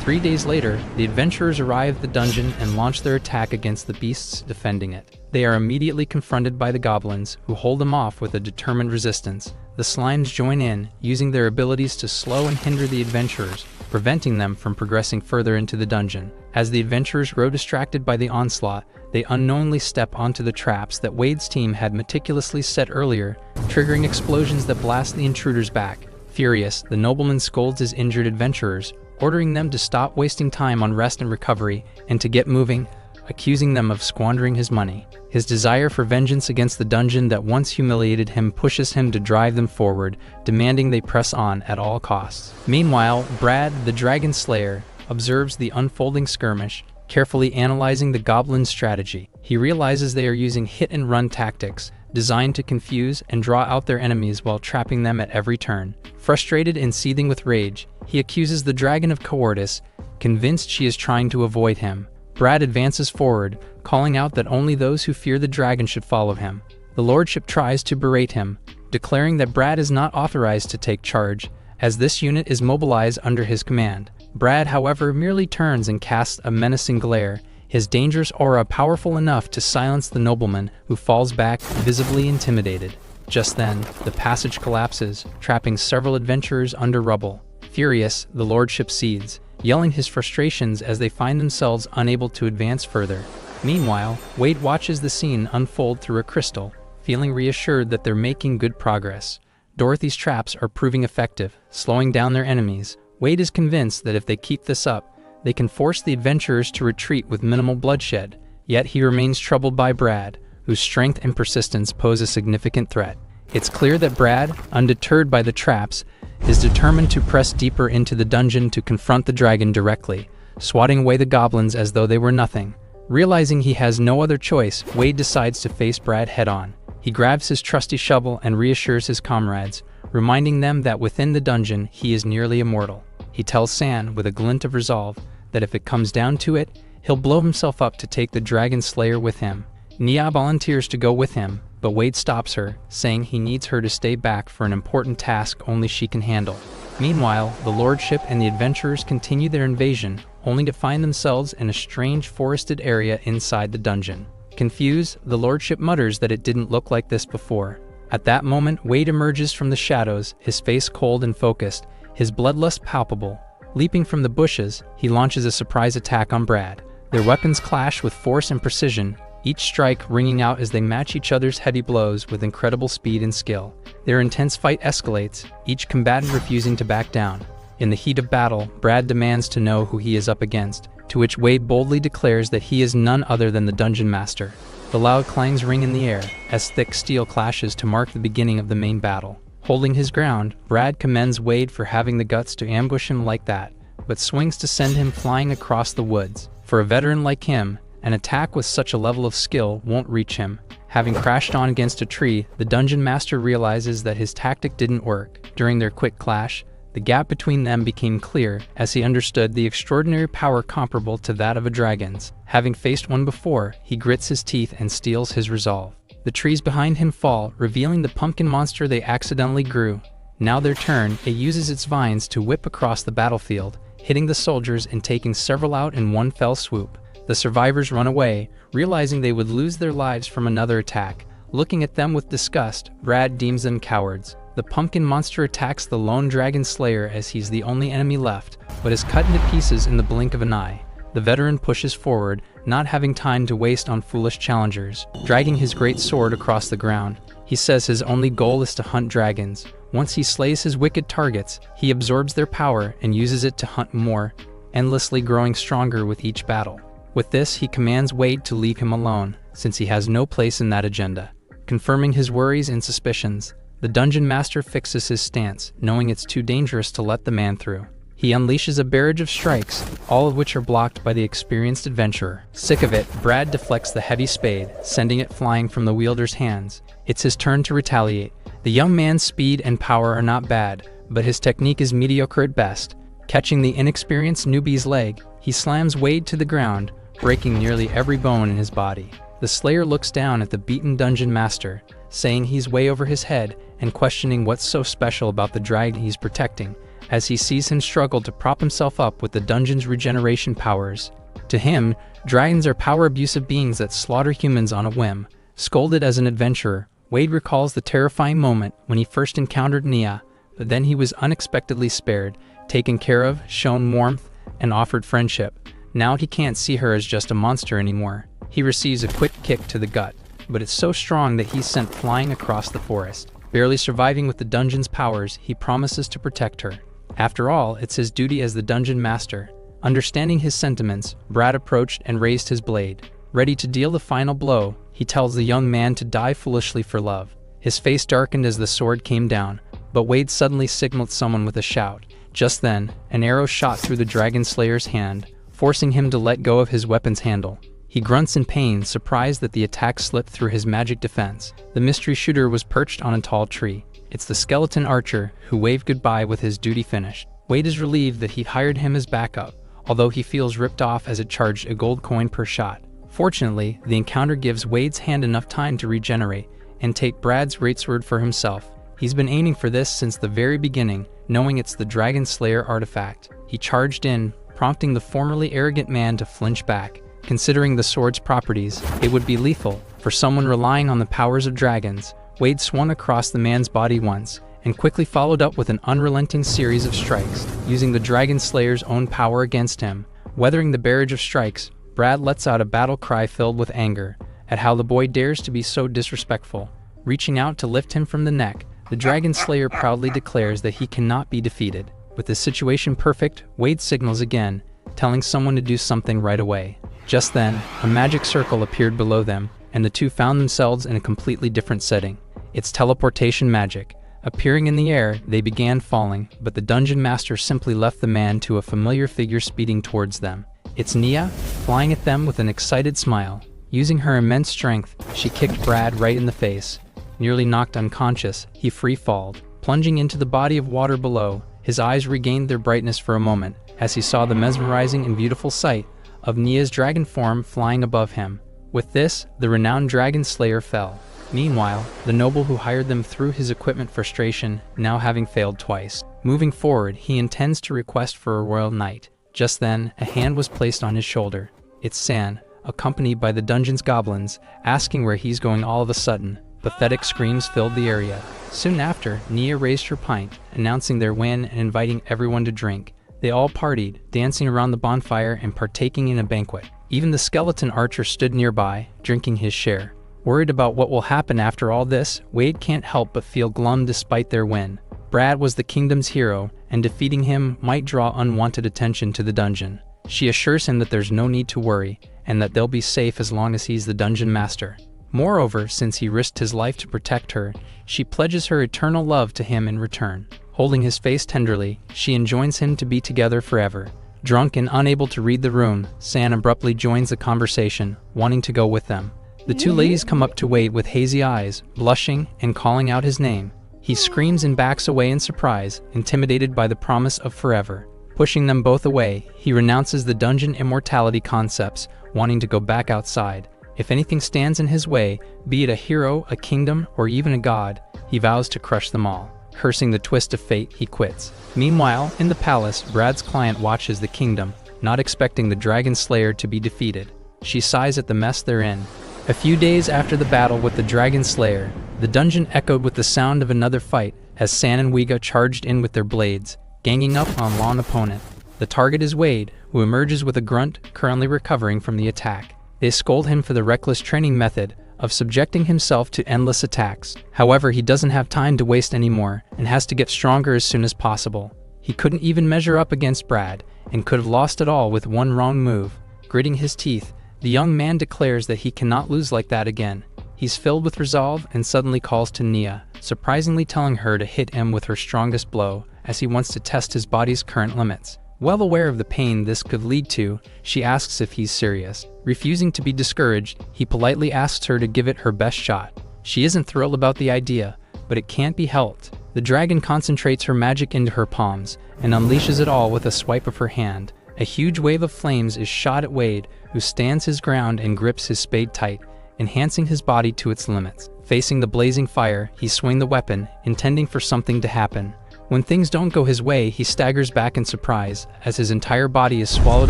3 days later, the adventurers arrive at the dungeon and launch their attack against the beasts defending it. They are immediately confronted by the goblins, who hold them off with a determined resistance. The slimes join in, using their abilities to slow and hinder the adventurers, preventing them from progressing further into the dungeon. As the adventurers grow distracted by the onslaught, they unknowingly step onto the traps that Wade's team had meticulously set earlier, triggering explosions that blast the intruders back. Furious, the nobleman scolds his injured adventurers, ordering them to stop wasting time on rest and recovery and to get moving, accusing them of squandering his money. His desire for vengeance against the dungeon that once humiliated him pushes him to drive them forward, demanding they press on at all costs. Meanwhile, Brad, the Dragon Slayer, observes the unfolding skirmish, carefully analyzing the goblins' strategy. He realizes they are using hit-and-run tactics, designed to confuse and draw out their enemies while trapping them at every turn. Frustrated and seething with rage, he accuses the dragon of cowardice, convinced she is trying to avoid him. Brad advances forward, calling out that only those who fear the dragon should follow him. The lordship tries to berate him, declaring that Brad is not authorized to take charge, as this unit is mobilized under his command. Brad, however, merely turns and casts a menacing glare, his dangerous aura powerful enough to silence the nobleman, who falls back, visibly intimidated. Just then, the passage collapses, trapping several adventurers under rubble. Furious, the lordship cedes, yelling his frustrations as they find themselves unable to advance further. Meanwhile, Wade watches the scene unfold through a crystal, feeling reassured that they're making good progress. Dorothy's traps are proving effective, slowing down their enemies. Wade is convinced that if they keep this up, they can force the adventurers to retreat with minimal bloodshed, yet he remains troubled by Brad, whose strength and persistence pose a significant threat. It's clear that Brad, undeterred by the traps, is determined to press deeper into the dungeon to confront the dragon directly, swatting away the goblins as though they were nothing. Realizing he has no other choice, Wade decides to face Brad head-on. He grabs his trusty shovel and reassures his comrades, reminding them that within the dungeon he is nearly immortal. He tells San, with a glint of resolve, that if it comes down to it, he'll blow himself up to take the Dragon Slayer with him. Nia volunteers to go with him, but Wade stops her, saying he needs her to stay back for an important task only she can handle. Meanwhile, the Lordship and the adventurers continue their invasion, only to find themselves in a strange forested area inside the dungeon. Confused, the Lordship mutters that it didn't look like this before. At that moment, Wade emerges from the shadows, his face cold and focused, his bloodlust palpable. Leaping from the bushes, he launches a surprise attack on Brad. Their weapons clash with force and precision, each strike ringing out as they match each other's heavy blows with incredible speed and skill. Their intense fight escalates, each combatant refusing to back down. In the heat of battle, Brad demands to know who he is up against, to which Wade boldly declares that he is none other than the Dungeon Master. The loud clangs ring in the air, as thick steel clashes to mark the beginning of the main battle. Holding his ground, Brad commends Wade for having the guts to ambush him like that, but swings to send him flying across the woods. For a veteran like him, an attack with such a level of skill won't reach him. Having crashed on against a tree, the Dungeon Master realizes that his tactic didn't work. During their quick clash, the gap between them became clear as he understood the extraordinary power comparable to that of a dragon's. Having faced one before, he grits his teeth and steels his resolve. The trees behind him fall, revealing the pumpkin monster they accidentally grew. Now their turn, it uses its vines to whip across the battlefield, hitting the soldiers and taking several out in one fell swoop. The survivors run away, realizing they would lose their lives from another attack. Looking at them with disgust, Brad deems them cowards. The pumpkin monster attacks the lone dragon slayer as he's the only enemy left, but is cut into pieces in the blink of an eye. The veteran pushes forward, not having time to waste on foolish challengers. Dragging his great sword across the ground, he says his only goal is to hunt dragons. Once he slays his wicked targets, he absorbs their power and uses it to hunt more, endlessly growing stronger with each battle. With this, he commands Wade to leave him alone, since he has no place in that agenda. Confirming his worries and suspicions, the Dungeon Master fixes his stance, knowing it's too dangerous to let the man through. He unleashes a barrage of strikes, all of which are blocked by the experienced adventurer. Sick of it, Brad deflects the heavy spade, sending it flying from the wielder's hands. It's his turn to retaliate. The young man's speed and power are not bad, but his technique is mediocre at best. Catching the inexperienced newbie's leg, he slams Wade to the ground, breaking nearly every bone in his body. The Slayer looks down at the beaten Dungeon Master, saying he's way over his head and questioning what's so special about the dragon he's protecting, as he sees him struggle to prop himself up with the dungeon's regeneration powers. To him, dragons are power-abusive beings that slaughter humans on a whim. Scolded as an adventurer, Wade recalls the terrifying moment when he first encountered Nia, but then he was unexpectedly spared, taken care of, shown warmth, and offered friendship. Now he can't see her as just a monster anymore. He receives a quick kick to the gut, but it's so strong that he's sent flying across the forest. Barely surviving with the dungeon's powers, he promises to protect her. After all, it's his duty as the Dungeon Master. Understanding his sentiments, Brad approached and raised his blade. Ready to deal the final blow, he tells the young man to die foolishly for love. His face darkened as the sword came down, but Wade suddenly signaled someone with a shout. Just then, an arrow shot through the Dragon Slayer's hand, forcing him to let go of his weapon's handle. He grunts in pain, surprised that the attack slipped through his magic defense. The mystery shooter was perched on a tall tree. It's the skeleton archer, who waved goodbye with his duty finished. Wade is relieved that he hired him as backup, although he feels ripped off as it charged a gold coin per shot. Fortunately, the encounter gives Wade's hand enough time to regenerate and take Brad's greatsword for himself. He's been aiming for this since the very beginning, knowing it's the Dragon Slayer artifact. He charged in, prompting the formerly arrogant man to flinch back. Considering the sword's properties, it would be lethal for someone relying on the powers of dragons. Wade swung across the man's body once, and quickly followed up with an unrelenting series of strikes, using the Dragon Slayer's own power against him. Weathering the barrage of strikes, Brad lets out a battle cry filled with anger at how the boy dares to be so disrespectful. Reaching out to lift him from the neck, the Dragon Slayer proudly declares that he cannot be defeated. With the situation perfect, Wade signals again, telling someone to do something right away. Just then, a magic circle appeared below them, and the two found themselves in a completely different setting. It's teleportation magic. Appearing in the air, they began falling, but the Dungeon Master simply left the man to a familiar figure speeding towards them. It's Nia, flying at them with an excited smile. Using her immense strength, she kicked Brad right in the face. Nearly knocked unconscious, he free-falled. Plunging into the body of water below, his eyes regained their brightness for a moment, as he saw the mesmerizing and beautiful sight of Nia's dragon form flying above him. With this, the renowned Dragon Slayer fell. Meanwhile, the noble who hired them threw his equipment frustration, now having failed twice. Moving forward, he intends to request for a royal knight. Just then, a hand was placed on his shoulder. It's San, accompanied by the dungeon's goblins, asking where he's going all of a sudden. Pathetic screams filled the area. Soon after, Nia raised her pint, announcing their win and inviting everyone to drink. They all partied, dancing around the bonfire and partaking in a banquet. Even the skeleton archer stood nearby, drinking his share. Worried about what will happen after all this, Wade can't help but feel glum despite their win. Brad was the kingdom's hero, and defeating him might draw unwanted attention to the dungeon. She assures him that there's no need to worry, and that they'll be safe as long as he's the dungeon master. Moreover, since he risked his life to protect her, she pledges her eternal love to him in return. Holding his face tenderly, she enjoins him to be together forever. Drunk and unable to read the room, San abruptly joins the conversation, wanting to go with them. The two ladies come up to Wade with hazy eyes, blushing and calling out his name. He screams and backs away in surprise, intimidated by the promise of forever. Pushing them both away, he renounces the dungeon immortality concepts, wanting to go back outside. If anything stands in his way, be it a hero, a kingdom, or even a god, he vows to crush them all. Cursing the twist of fate, he quits. Meanwhile, in the palace, Brad's client watches the kingdom, not expecting the Dragon Slayer to be defeated. She sighs at the mess they're in. A few days after the battle with the Dragon Slayer, the dungeon echoed with the sound of another fight as San and Wiga charged in with their blades, ganging up on lone opponent. The target is Wade, who emerges with a grunt, currently recovering from the attack. They scold him for the reckless training method of subjecting himself to endless attacks. However, he doesn't have time to waste anymore and has to get stronger as soon as possible. He couldn't even measure up against Brad and could have lost it all with one wrong move. Gritting his teeth, the young man declares that he cannot lose like that again. He's filled with resolve and suddenly calls to Nia, surprisingly telling her to hit him with her strongest blow as he wants to test his body's current limits. Well aware of the pain this could lead to, she asks if he's serious. Refusing to be discouraged, he politely asks her to give it her best shot. She isn't thrilled about the idea, but it can't be helped. The dragon concentrates her magic into her palms and unleashes it all with a swipe of her hand. A huge wave of flames is shot at Wade, who stands his ground and grips his spade tight, enhancing his body to its limits. Facing the blazing fire, he swings the weapon, intending for something to happen. When things don't go his way, he staggers back in surprise, as his entire body is swallowed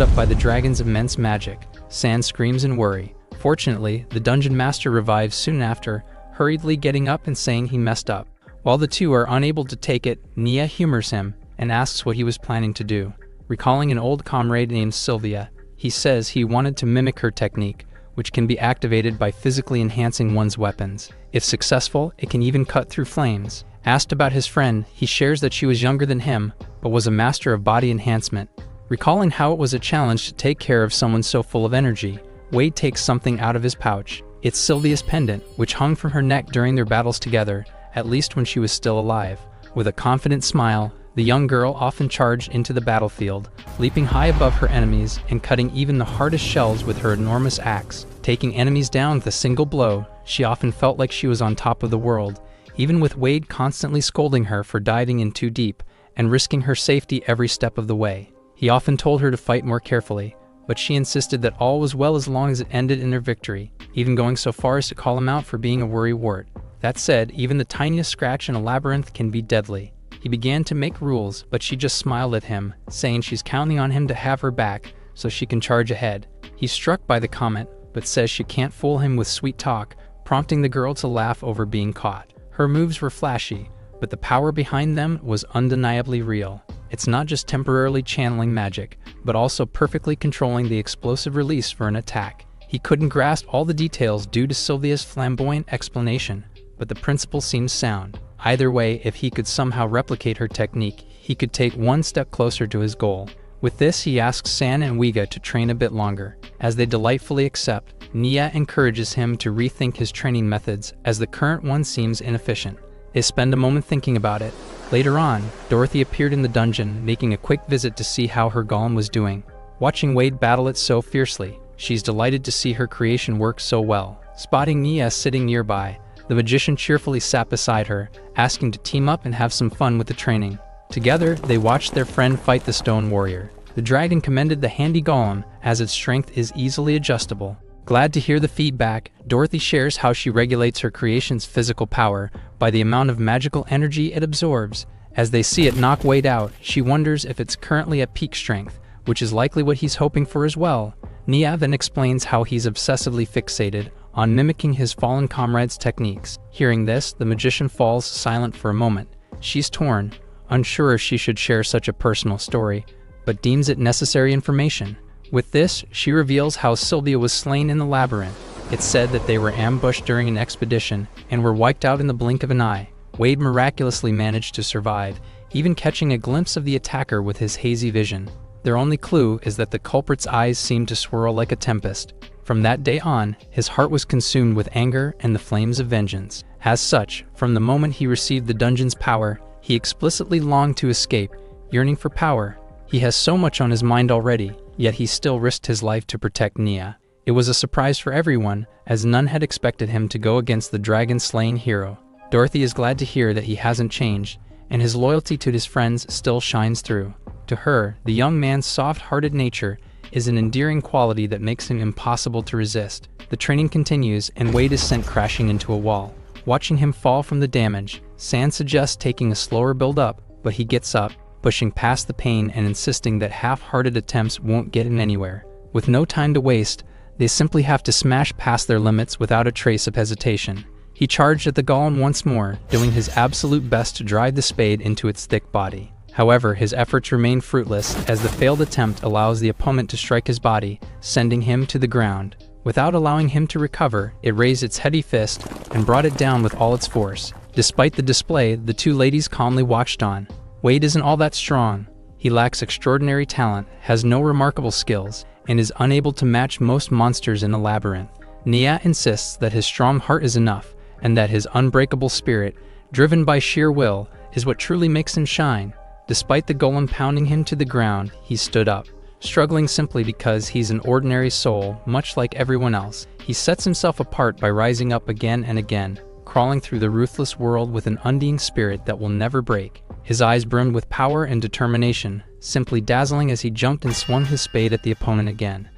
up by the dragon's immense magic. San screams in worry. Fortunately, the dungeon master revives soon after, hurriedly getting up and saying he messed up. While the two are unable to take it, Nia humors him and asks what he was planning to do. Recalling an old comrade named Sylvia, he says he wanted to mimic her technique, which can be activated by physically enhancing one's weapons. If successful, it can even cut through flames. Asked about his friend, he shares that she was younger than him, but was a master of body enhancement. Recalling how it was a challenge to take care of someone so full of energy, Wade takes something out of his pouch. It's Sylvia's pendant, which hung from her neck during their battles together, at least when she was still alive. With a confident smile, the young girl often charged into the battlefield, leaping high above her enemies and cutting even the hardest shells with her enormous axe. Taking enemies down with a single blow, she often felt like she was on top of the world, even with Wade constantly scolding her for diving in too deep and risking her safety every step of the way. He often told her to fight more carefully, but she insisted that all was well as long as it ended in her victory, even going so far as to call him out for being a worrywart. That said, even the tiniest scratch in a labyrinth can be deadly. He began to make rules, but she just smiled at him, saying she's counting on him to have her back so she can charge ahead. He's struck by the comment, but says she can't fool him with sweet talk, prompting the girl to laugh over being caught. Her moves were flashy, but the power behind them was undeniably real. It's not just temporarily channeling magic, but also perfectly controlling the explosive release for an attack. He couldn't grasp all the details due to Sylvia's flamboyant explanation, but the principle seemed sound. Either way, if he could somehow replicate her technique, he could take one step closer to his goal. With this, he asks San and Wiga to train a bit longer. As they delightfully accept, Nia encourages him to rethink his training methods, as the current one seems inefficient. They spend a moment thinking about it. Later on, Dorothy appeared in the dungeon, making a quick visit to see how her golem was doing. Watching Wade battle it so fiercely, she's delighted to see her creation work so well. Spotting Nia sitting nearby, the magician cheerfully sat beside her, asking to team up and have some fun with the training. Together, they watched their friend fight the stone warrior. The dragon commended the handy golem, as its strength is easily adjustable. Glad to hear the feedback, Dorothy shares how she regulates her creation's physical power by the amount of magical energy it absorbs. As they see it knock Wade out, she wonders if it's currently at peak strength, which is likely what he's hoping for as well. Nia then explains how he's obsessively fixated on mimicking his fallen comrade's techniques. Hearing this, the magician falls silent for a moment. She's torn, unsure if she should share such a personal story, but deems it necessary information. With this, she reveals how Sylvia was slain in the labyrinth. It's said that they were ambushed during an expedition and were wiped out in the blink of an eye. Wade miraculously managed to survive, even catching a glimpse of the attacker with his hazy vision. Their only clue is that the culprit's eyes seemed to swirl like a tempest. From that day on, his heart was consumed with anger and the flames of vengeance. As such, from the moment he received the dungeon's power, he explicitly longed to escape, yearning for power. He has so much on his mind already, yet he still risked his life to protect Nia. It was a surprise for everyone, as none had expected him to go against the dragon-slaying hero. Dorothy is glad to hear that he hasn't changed, and his loyalty to his friends still shines through. To her, the young man's soft-hearted nature is an endearing quality that makes him impossible to resist. The training continues, and Wade is sent crashing into a wall. Watching him fall from the damage, Sand suggests taking a slower build-up, but he gets up, pushing past the pain and insisting that half-hearted attempts won't get him anywhere. With no time to waste, they simply have to smash past their limits without a trace of hesitation. He charged at the golem once more, doing his absolute best to drive the spade into its thick body. However, his efforts remain fruitless, as the failed attempt allows the opponent to strike his body, sending him to the ground. Without allowing him to recover, it raised its heavy fist and brought it down with all its force. Despite the display, the two ladies calmly watched on. Wade isn't all that strong. He lacks extraordinary talent, has no remarkable skills, and is unable to match most monsters in the labyrinth. Nia insists that his strong heart is enough, and that his unbreakable spirit, driven by sheer will, is what truly makes him shine. Despite the golem pounding him to the ground, he stood up. Struggling simply because he's an ordinary soul, much like everyone else, he sets himself apart by rising up again and again, crawling through the ruthless world with an undying spirit that will never break. His eyes brimmed with power and determination, simply dazzling as he jumped and swung his spade at the opponent again.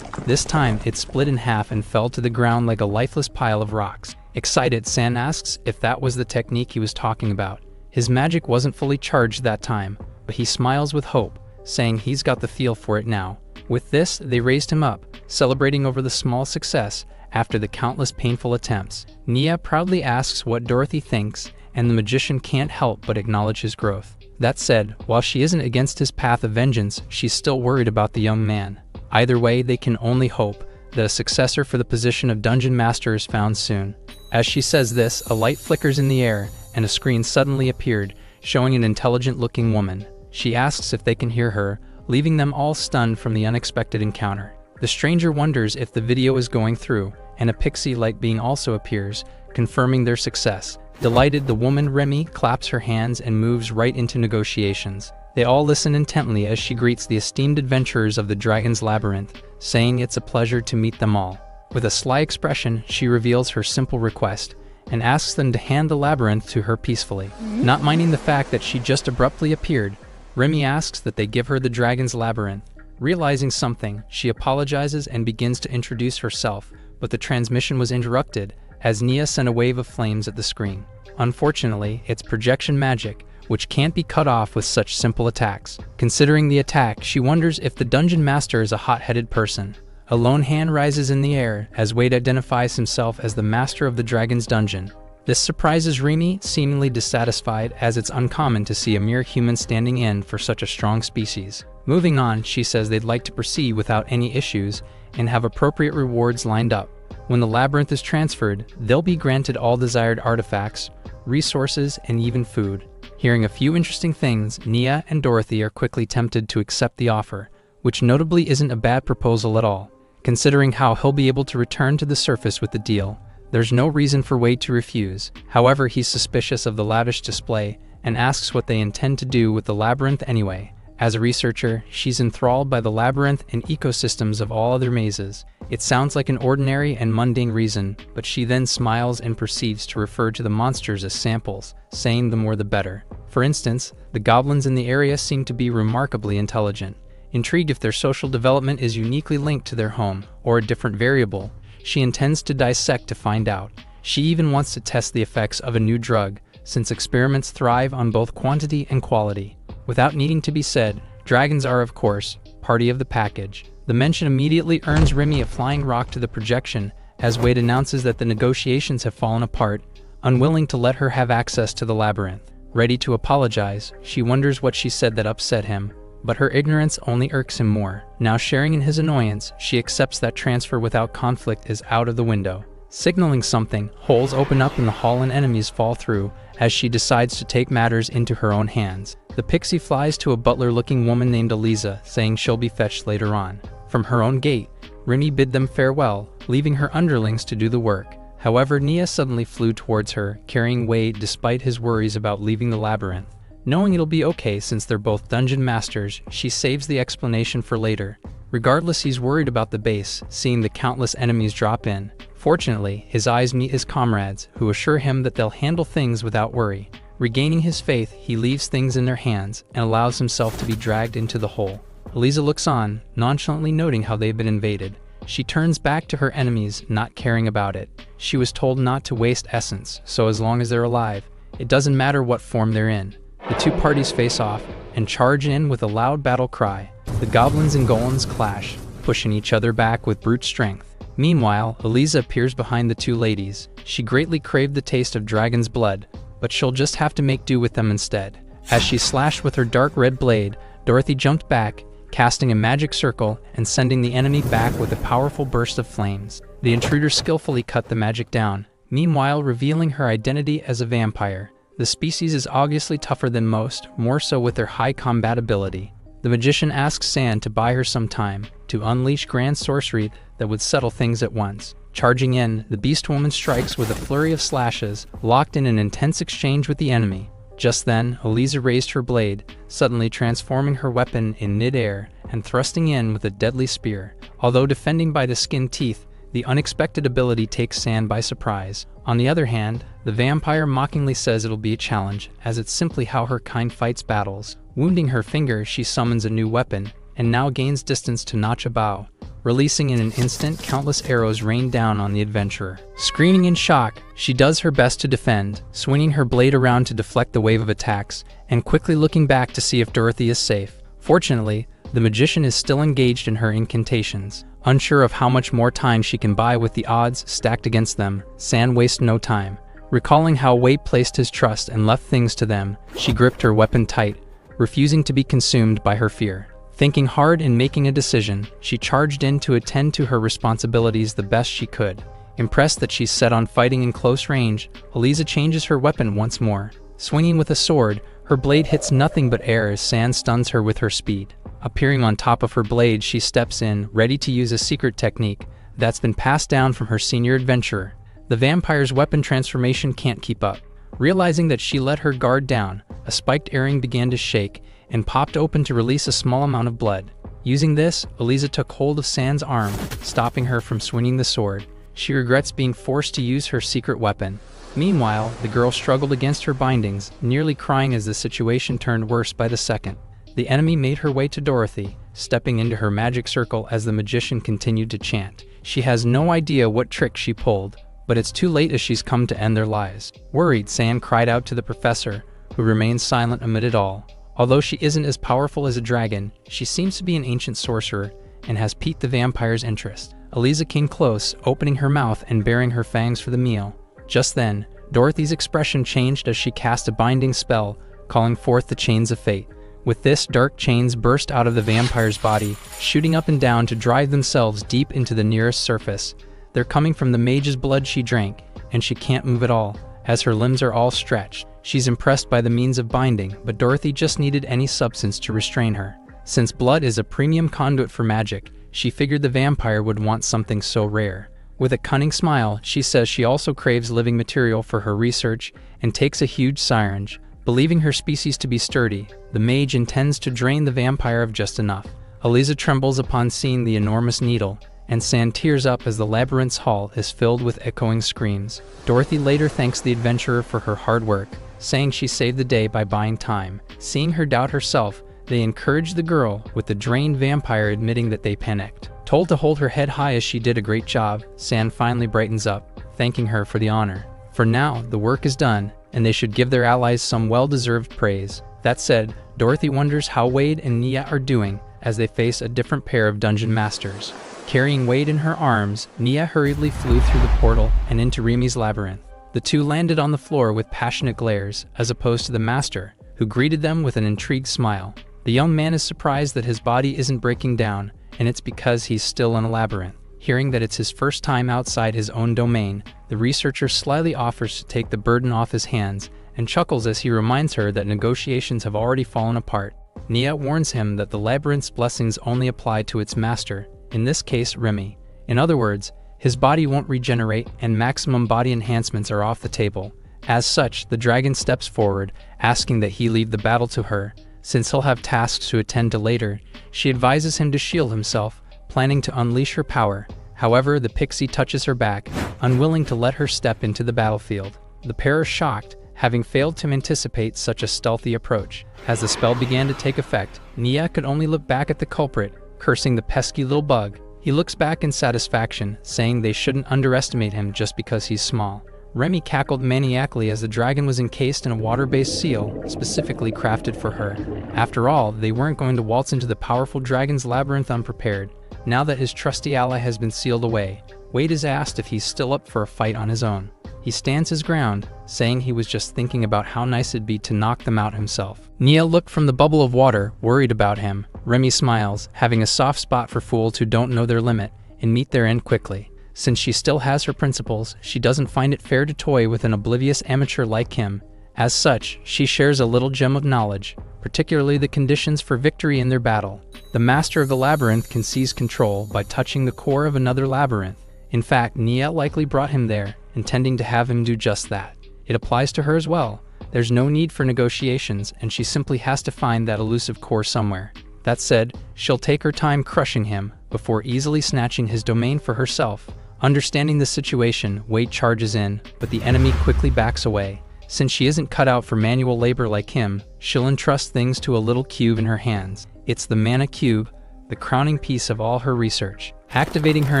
This time, it split in half and fell to the ground like a lifeless pile of rocks. Excited, San asks if that was the technique he was talking about. His magic wasn't fully charged that time, but he smiles with hope, saying he's got the feel for it now. With this, they raised him up, celebrating over the small success after the countless painful attempts. Nia proudly asks what Dorothy thinks, and the magician can't help but acknowledge his growth. That said, while she isn't against his path of vengeance, she's still worried about the young man. Either way, they can only hope that a successor for the position of dungeon master is found soon. As she says this, a light flickers in the air, and a screen suddenly appeared, showing an intelligent-looking woman. She asks if they can hear her, leaving them all stunned from the unexpected encounter. The stranger wonders if the video is going through, and a pixie-like being also appears, confirming their success. Delighted, the woman Remy claps her hands and moves right into negotiations. They all listen intently as she greets the esteemed adventurers of the Dragon's Labyrinth, saying it's a pleasure to meet them all. With a sly expression, she reveals her simple request, and asks them to hand the labyrinth to her peacefully. Not minding the fact that she just abruptly appeared, Remy asks that they give her the Dragon's Labyrinth. Realizing something, she apologizes and begins to introduce herself, but the transmission was interrupted as Nia sent a wave of flames at the screen. Unfortunately, it's projection magic, which can't be cut off with such simple attacks. Considering the attack, she wonders if the dungeon master is a hot-headed person. A lone hand rises in the air as Wade identifies himself as the master of the dragon's dungeon. This surprises Remy, seemingly dissatisfied, as it's uncommon to see a mere human standing in for such a strong species. Moving on, she says they'd like to proceed without any issues and have appropriate rewards lined up. When the labyrinth is transferred, they'll be granted all desired artifacts, resources, and even food. Hearing a few interesting things, Nia and Dorothy are quickly tempted to accept the offer, which notably isn't a bad proposal at all. Considering how he'll be able to return to the surface with the deal, there's no reason for Wade to refuse. However, he's suspicious of the lavish display and asks what they intend to do with the labyrinth anyway. As a researcher, she's enthralled by the labyrinth and ecosystems of all other mazes. It sounds like an ordinary and mundane reason, but she then smiles and proceeds to refer to the monsters as samples, saying the more the better. For instance, the goblins in the area seem to be remarkably intelligent. Intrigued if their social development is uniquely linked to their home, or a different variable, she intends to dissect to find out. She even wants to test the effects of a new drug, since experiments thrive on both quantity and quality. Without needing to be said, dragons are, of course, party of the package. The mention immediately earns Remy a flying rock to the projection, as Wade announces that the negotiations have fallen apart, unwilling to let her have access to the labyrinth. Ready to apologize, she wonders what she said that upset him, but her ignorance only irks him more. Now sharing in his annoyance, she accepts that transfer without conflict is out of the window. Signaling something, holes open up in the hall and enemies fall through, as she decides to take matters into her own hands. The pixie flies to a butler-looking woman named Eliza, saying she'll be fetched later on. From her own gate, Remy bid them farewell, leaving her underlings to do the work. However, Nia suddenly flew towards her, carrying Wade despite his worries about leaving the labyrinth. Knowing it'll be okay since they're both dungeon masters, she saves the explanation for later. Regardless, he's worried about the base, seeing the countless enemies drop in. Fortunately, his eyes meet his comrades, who assure him that they'll handle things without worry. Regaining his faith, he leaves things in their hands and allows himself to be dragged into the hole. Eliza looks on, nonchalantly noting how they've been invaded. She turns back to her enemies, not caring about it. She was told not to waste essence, so as long as they're alive, it doesn't matter what form they're in. The two parties face off and charge in with a loud battle cry. The goblins and golems clash, pushing each other back with brute strength. Meanwhile, Eliza appears behind the two ladies. She greatly craved the taste of dragon's blood, but she'll just have to make do with them instead. As she slashed with her dark red blade, Dorothy jumped back, casting a magic circle and sending the enemy back with a powerful burst of flames. The intruder skillfully cut the magic down, meanwhile revealing her identity as a vampire. The species is obviously tougher than most, more so with their high combat ability. The magician asks Sand to buy her some time, to unleash grand sorcery that would settle things at once. Charging in, the beast woman strikes with a flurry of slashes, locked in an intense exchange with the enemy. Just then, Eliza raised her blade, suddenly transforming her weapon in mid-air and thrusting in with a deadly spear. Although defending by the skin teeth, the unexpected ability takes Sand by surprise. On the other hand, the vampire mockingly says it'll be a challenge, as it's simply how her kind fights battles. Wounding her finger, she summons a new weapon, and now gains distance to notch a bow. Releasing in an instant, countless arrows rain down on the adventurer. Screaming in shock, she does her best to defend, swinging her blade around to deflect the wave of attacks, and quickly looking back to see if Dorothy is safe. Fortunately, the magician is still engaged in her incantations. Unsure of how much more time she can buy with the odds stacked against them, Sand wastes no time. Recalling how Wade placed his trust and left things to them, she gripped her weapon tight, refusing to be consumed by her fear. Thinking hard and making a decision, she charged in to attend to her responsibilities the best she could. Impressed that she's set on fighting in close range, Eliza changes her weapon once more. Swinging with a sword, her blade hits nothing but air as Sand stuns her with her speed. Appearing on top of her blade, she steps in, ready to use a secret technique that's been passed down from her senior adventurer. The vampire's weapon transformation can't keep up. Realizing that she let her guard down, a spiked earring began to shake and popped open to release a small amount of blood. Using this, Eliza took hold of Sand's arm, stopping her from swinging the sword. She regrets being forced to use her secret weapon. Meanwhile, the girl struggled against her bindings, nearly crying as the situation turned worse by the second. The enemy made her way to Dorothy, stepping into her magic circle as the magician continued to chant. She has no idea what trick she pulled, but it's too late as she's come to end their lives. Worried, Sand cried out to the professor, who remained silent amid it all. Although she isn't as powerful as a dragon, she seems to be an ancient sorcerer and has piqued the vampire's interest. Eliza came close, opening her mouth and baring her fangs for the meal. Just then, Dorothy's expression changed as she cast a binding spell, calling forth the chains of fate. With this, dark chains burst out of the vampire's body, shooting up and down to drive themselves deep into the nearest surface. They're coming from the mage's blood she drank, and she can't move at all, as her limbs are all stretched. She's impressed by the means of binding, but Dorothy just needed any substance to restrain her. Since blood is a premium conduit for magic, she figured the vampire would want something so rare. With a cunning smile, she says she also craves living material for her research and takes a huge syringe. Believing her species to be sturdy, the mage intends to drain the vampire of just enough. Eliza trembles upon seeing the enormous needle, and Sand tears up as the labyrinth's hall is filled with echoing screams. Dorothy later thanks the adventurer for her hard work, saying she saved the day by buying time. Seeing her doubt herself, They encouraged the girl, with the drained vampire admitting that they panicked. Told to hold her head high as she did a great job, San finally brightens up, thanking her for the honor. For now, the work is done, and they should give their allies some well-deserved praise. That said, Dorothy wonders how Wade and Nia are doing as they face a different pair of dungeon masters. Carrying Wade in her arms, Nia hurriedly flew through the portal and into Remi's labyrinth. The two landed on the floor with passionate glares, as opposed to the master, who greeted them with an intrigued smile. The young man is surprised that his body isn't breaking down, and it's because he's still in a labyrinth. Hearing that it's his first time outside his own domain, the researcher slyly offers to take the burden off his hands, and chuckles as he reminds her that negotiations have already fallen apart. Nia warns him that the labyrinth's blessings only apply to its master, in this case Remi. In other words, his body won't regenerate and maximum body enhancements are off the table. As such, the dragon steps forward, asking that he leave the battle to her, since he'll have tasks to attend to later. She advises him to shield himself, planning to unleash her power. However, the pixie touches her back, unwilling to let her step into the battlefield. The pair are shocked, having failed to anticipate such a stealthy approach. As the spell began to take effect, Nia could only look back at the culprit, cursing the pesky little bug. He looks back in satisfaction, saying they shouldn't underestimate him just because he's small. Remi cackled maniacally as the dragon was encased in a water-based seal, specifically crafted for her. After all, they weren't going to waltz into the powerful dragon's labyrinth unprepared. Now that his trusty ally has been sealed away, Wade is asked if he's still up for a fight on his own. He stands his ground, saying he was just thinking about how nice it'd be to knock them out himself. Nia looked from the bubble of water, worried about him. Remi smiles, having a soft spot for fools who don't know their limit and meet their end quickly. Since she still has her principles, she doesn't find it fair to toy with an oblivious amateur like him. As such, she shares a little gem of knowledge, particularly the conditions for victory in their battle. The master of the labyrinth can seize control by touching the core of another labyrinth. In fact, Nia likely brought him there, intending to have him do just that. It applies to her as well. There's no need for negotiations, and she simply has to find that elusive core somewhere. That said, she'll take her time crushing him, before easily snatching his domain for herself. Understanding the situation, Wade charges in, but the enemy quickly backs away. Since she isn't cut out for manual labor like him, she'll entrust things to a little cube in her hands. It's the mana cube, the crowning piece of all her research. Activating her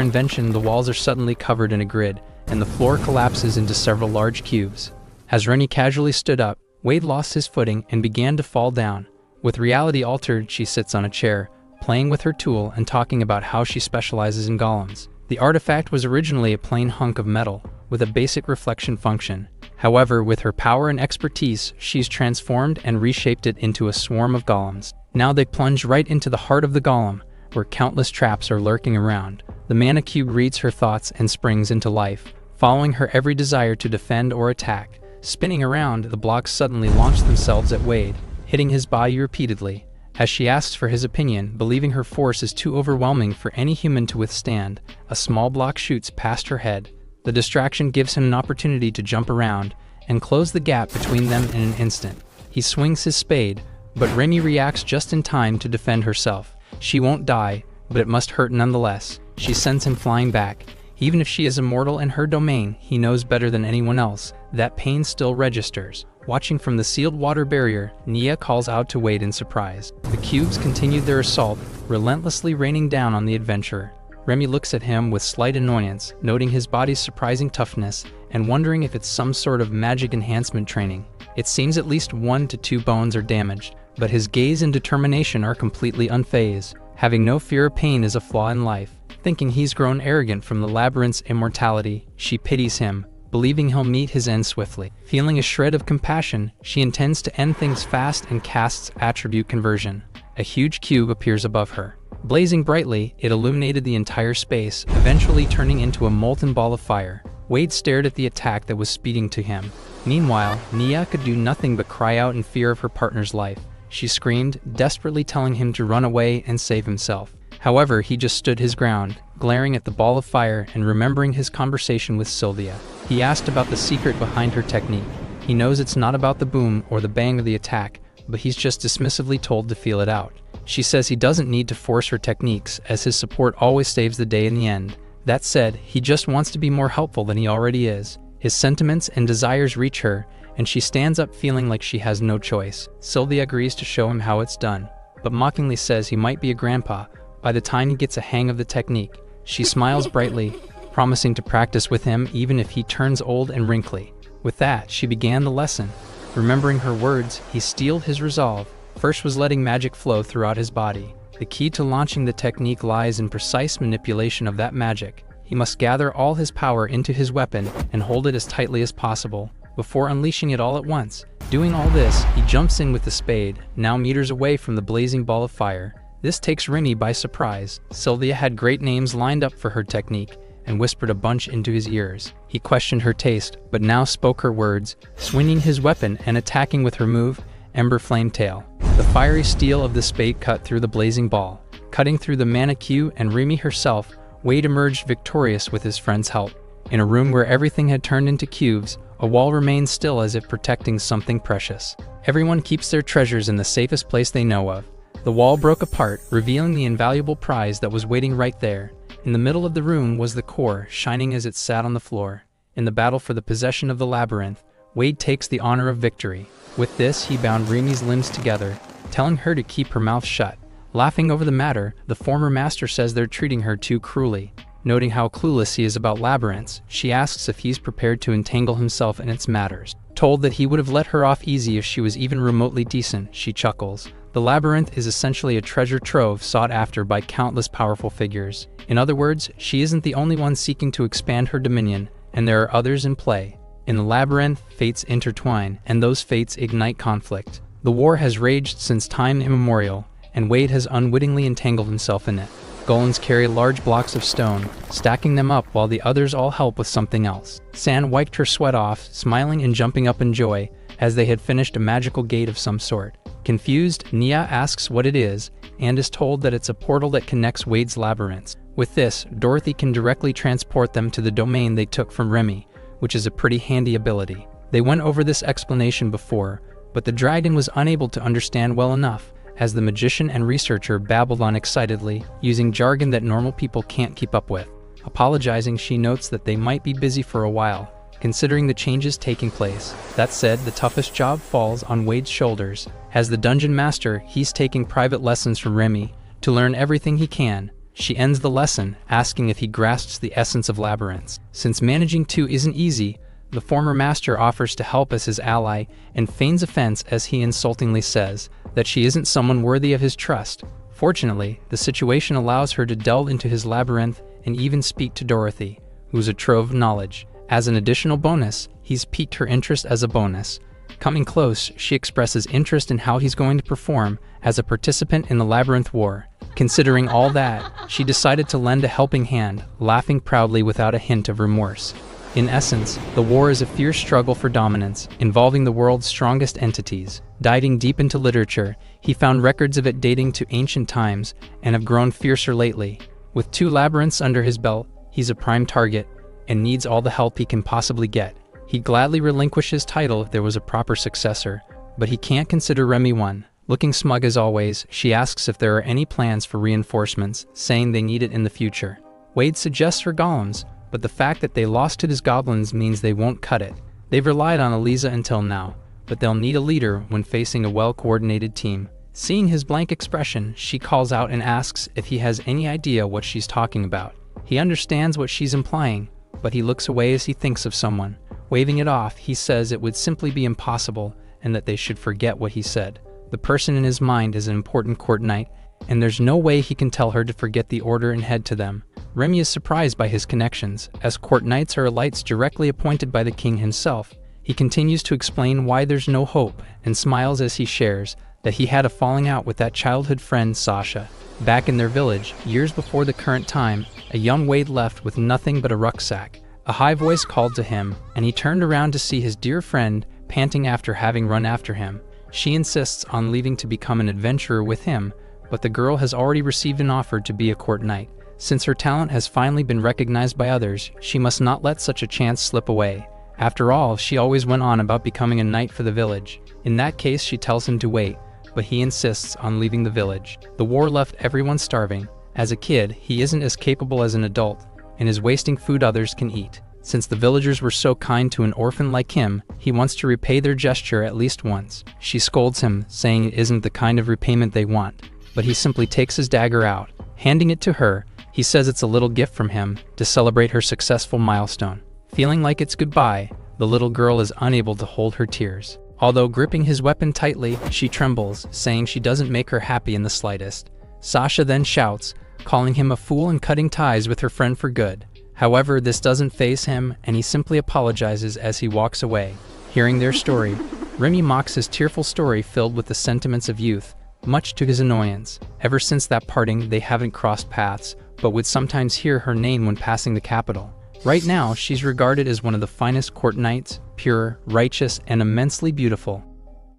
invention, the walls are suddenly covered in a grid, and the floor collapses into several large cubes. As Reni casually stood up, Wade lost his footing and began to fall down. With reality altered, she sits on a chair, playing with her tool and talking about how she specializes in golems. The artifact was originally a plain hunk of metal, with a basic reflection function. However, with her power and expertise, she's transformed and reshaped it into a swarm of golems. Now they plunge right into the heart of the golem, where countless traps are lurking around. The mana cube reads her thoughts and springs into life, following her every desire to defend or attack. Spinning around, the blocks suddenly launch themselves at Wade, hitting his body repeatedly. As she asks for his opinion, believing her force is too overwhelming for any human to withstand, a small block shoots past her head. The distraction gives him an opportunity to jump around and close the gap between them in an instant. He swings his spade, but Remi reacts just in time to defend herself. She won't die, but it must hurt nonetheless. She sends him flying back. Even if she is immortal in her domain, he knows better than anyone else that pain still registers. Watching from the sealed water barrier, Nia calls out to Wade in surprise. The cubes continued their assault, relentlessly raining down on the adventurer. Remi looks at him with slight annoyance, noting his body's surprising toughness and wondering if it's some sort of magic enhancement training. It seems at least 1 to 2 bones are damaged, but his gaze and determination are completely unfazed. Having no fear of pain is a flaw in life. Thinking he's grown arrogant from the labyrinth's immortality, she pities him, believing he'll meet his end swiftly. Feeling a shred of compassion, she intends to end things fast and casts attribute conversion. A huge cube appears above her. Blazing brightly, it illuminated the entire space, eventually turning into a molten ball of fire. Wade stared at the attack that was speeding to him. Meanwhile, Nia could do nothing but cry out in fear of her partner's life. She screamed, desperately telling him to run away and save himself. However, he just stood his ground, glaring at the ball of fire and remembering his conversation with Sylvia. He asked about the secret behind her technique. He knows it's not about the boom or the bang of the attack, but he's just dismissively told to feel it out. She says he doesn't need to force her techniques, as his support always saves the day in the end. That said, he just wants to be more helpful than he already is. His sentiments and desires reach her, and she stands up feeling like she has no choice. Sylvia agrees to show him how it's done. but mockingly says he might be a grandpa by the time he gets a hang of the technique. She smiles brightly, promising to practice with him even if he turns old and wrinkly. With that, she began the lesson. Remembering her words, he steeled his resolve. First was letting magic flow throughout his body. The key to launching the technique lies in precise manipulation of that magic. He must gather all his power into his weapon and hold it as tightly as possible, before unleashing it all at once. Doing all this, he jumps in with the spade, now meters away from the blazing ball of fire. This takes Remy by surprise. Sylvia had great names lined up for her technique, and whispered a bunch into his ears. He questioned her taste, but now spoke her words, swinging his weapon and attacking with her move, Ember Flame Tail. The fiery steel of the spade cut through the blazing ball. Cutting through the mannequin and Remy herself, Wade emerged victorious with his friend's help. In a room where everything had turned into cubes, a wall remained still as if protecting something precious. Everyone keeps their treasures in the safest place they know of. The wall broke apart, revealing the invaluable prize that was waiting right there. In the middle of the room was the core, shining as it sat on the floor. In the battle for the possession of the labyrinth, Wade takes the honor of victory. With this, he bound Remy's limbs together, telling her to keep her mouth shut. Laughing over the matter, the former master says they're treating her too cruelly. Noting how clueless he is about labyrinths, she asks if he's prepared to entangle himself in its matters. Told that he would have let her off easy if she was even remotely decent, she chuckles. The labyrinth is essentially a treasure trove sought after by countless powerful figures. In other words, she isn't the only one seeking to expand her dominion, and there are others in play. In the labyrinth, fates intertwine, and those fates ignite conflict. The war has raged since time immemorial, and Wade has unwittingly entangled himself in it. Golems carry large blocks of stone, stacking them up while the others all help with something else. San wiped her sweat off, smiling and jumping up in joy, as they had finished a magical gate of some sort. Confused, Nia asks what it is, and is told that it's a portal that connects Wade's labyrinths. With this, Dorothy can directly transport them to the domain they took from Remy, which is a pretty handy ability. They went over this explanation before, but the dragon was unable to understand well enough, as the magician and researcher babbled on excitedly, using jargon that normal people can't keep up with. Apologizing, she notes that they might be busy for a while, considering the changes taking place. That said, the toughest job falls on Wade's shoulders. As the dungeon master, he's taking private lessons from Remy to learn everything he can. She ends the lesson, asking if he grasps the essence of labyrinths. Since managing two isn't easy, the former master offers to help as his ally and feigns offense as he insultingly says that she isn't someone worthy of his trust. Fortunately, the situation allows her to delve into his labyrinth and even speak to Dorothy, who's a trove of knowledge. As an additional bonus, he's piqued her interest as a bonus. Coming close, she expresses interest in how he's going to perform as a participant in the labyrinth war. Considering all that, she decided to lend a helping hand, laughing proudly without a hint of remorse. In essence, the war is a fierce struggle for dominance, involving the world's strongest entities. Diving deep into literature, he found records of it dating to ancient times and have grown fiercer lately. With 2 labyrinths under his belt, he's a prime target and needs all the help he can possibly get. He'd gladly relinquish his title if there was a proper successor, but he can't consider Remy one. Looking smug as always, she asks if there are any plans for reinforcements, saying they need it in the future. Wade suggests her golems, but the fact that they lost to his goblins means they won't cut it. They've relied on Eliza until now, but they'll need a leader when facing a well-coordinated team. Seeing his blank expression, she calls out and asks if he has any idea what she's talking about. He understands what she's implying, but he looks away as he thinks of someone. Waving it off, he says it would simply be impossible and that they should forget what he said. The person in his mind is an important court knight, and there's no way he can tell her to forget the order and head to them. Remy is surprised by his connections, as court knights are elites directly appointed by the king himself. He continues to explain why there's no hope, and smiles as he shares that he had a falling out with that childhood friend Sasha. Back in their village, years before the current time, a young Wade left with nothing but a rucksack. A high voice called to him, and he turned around to see his dear friend panting after having run after him. She insists on leaving to become an adventurer with him, but the girl has already received an offer to be a court knight. Since her talent has finally been recognized by others, she must not let such a chance slip away. After all, she always went on about becoming a knight for the village. In that case, she tells him to wait, but he insists on leaving the village. The war left everyone starving. As a kid, he isn't as capable as an adult, and is wasting food others can eat. Since the villagers were so kind to an orphan like him, he wants to repay their gesture at least once. She scolds him, saying it isn't the kind of repayment they want. but he simply takes his dagger out. Handing it to her, he says it's a little gift from him to celebrate her successful milestone. Feeling like it's goodbye, the little girl is unable to hold her tears. Although gripping his weapon tightly, she trembles, saying she doesn't make her happy in the slightest. Sasha then shouts, calling him a fool and cutting ties with her friend for good. However, this doesn't faze him, and he simply apologizes as he walks away. Hearing their story, Remy mocks his tearful story filled with the sentiments of youth, much to his annoyance. Ever since that parting, they haven't crossed paths, but would sometimes hear her name when passing the capital. Right now, she's regarded as one of the finest court knights, pure, righteous, and immensely beautiful.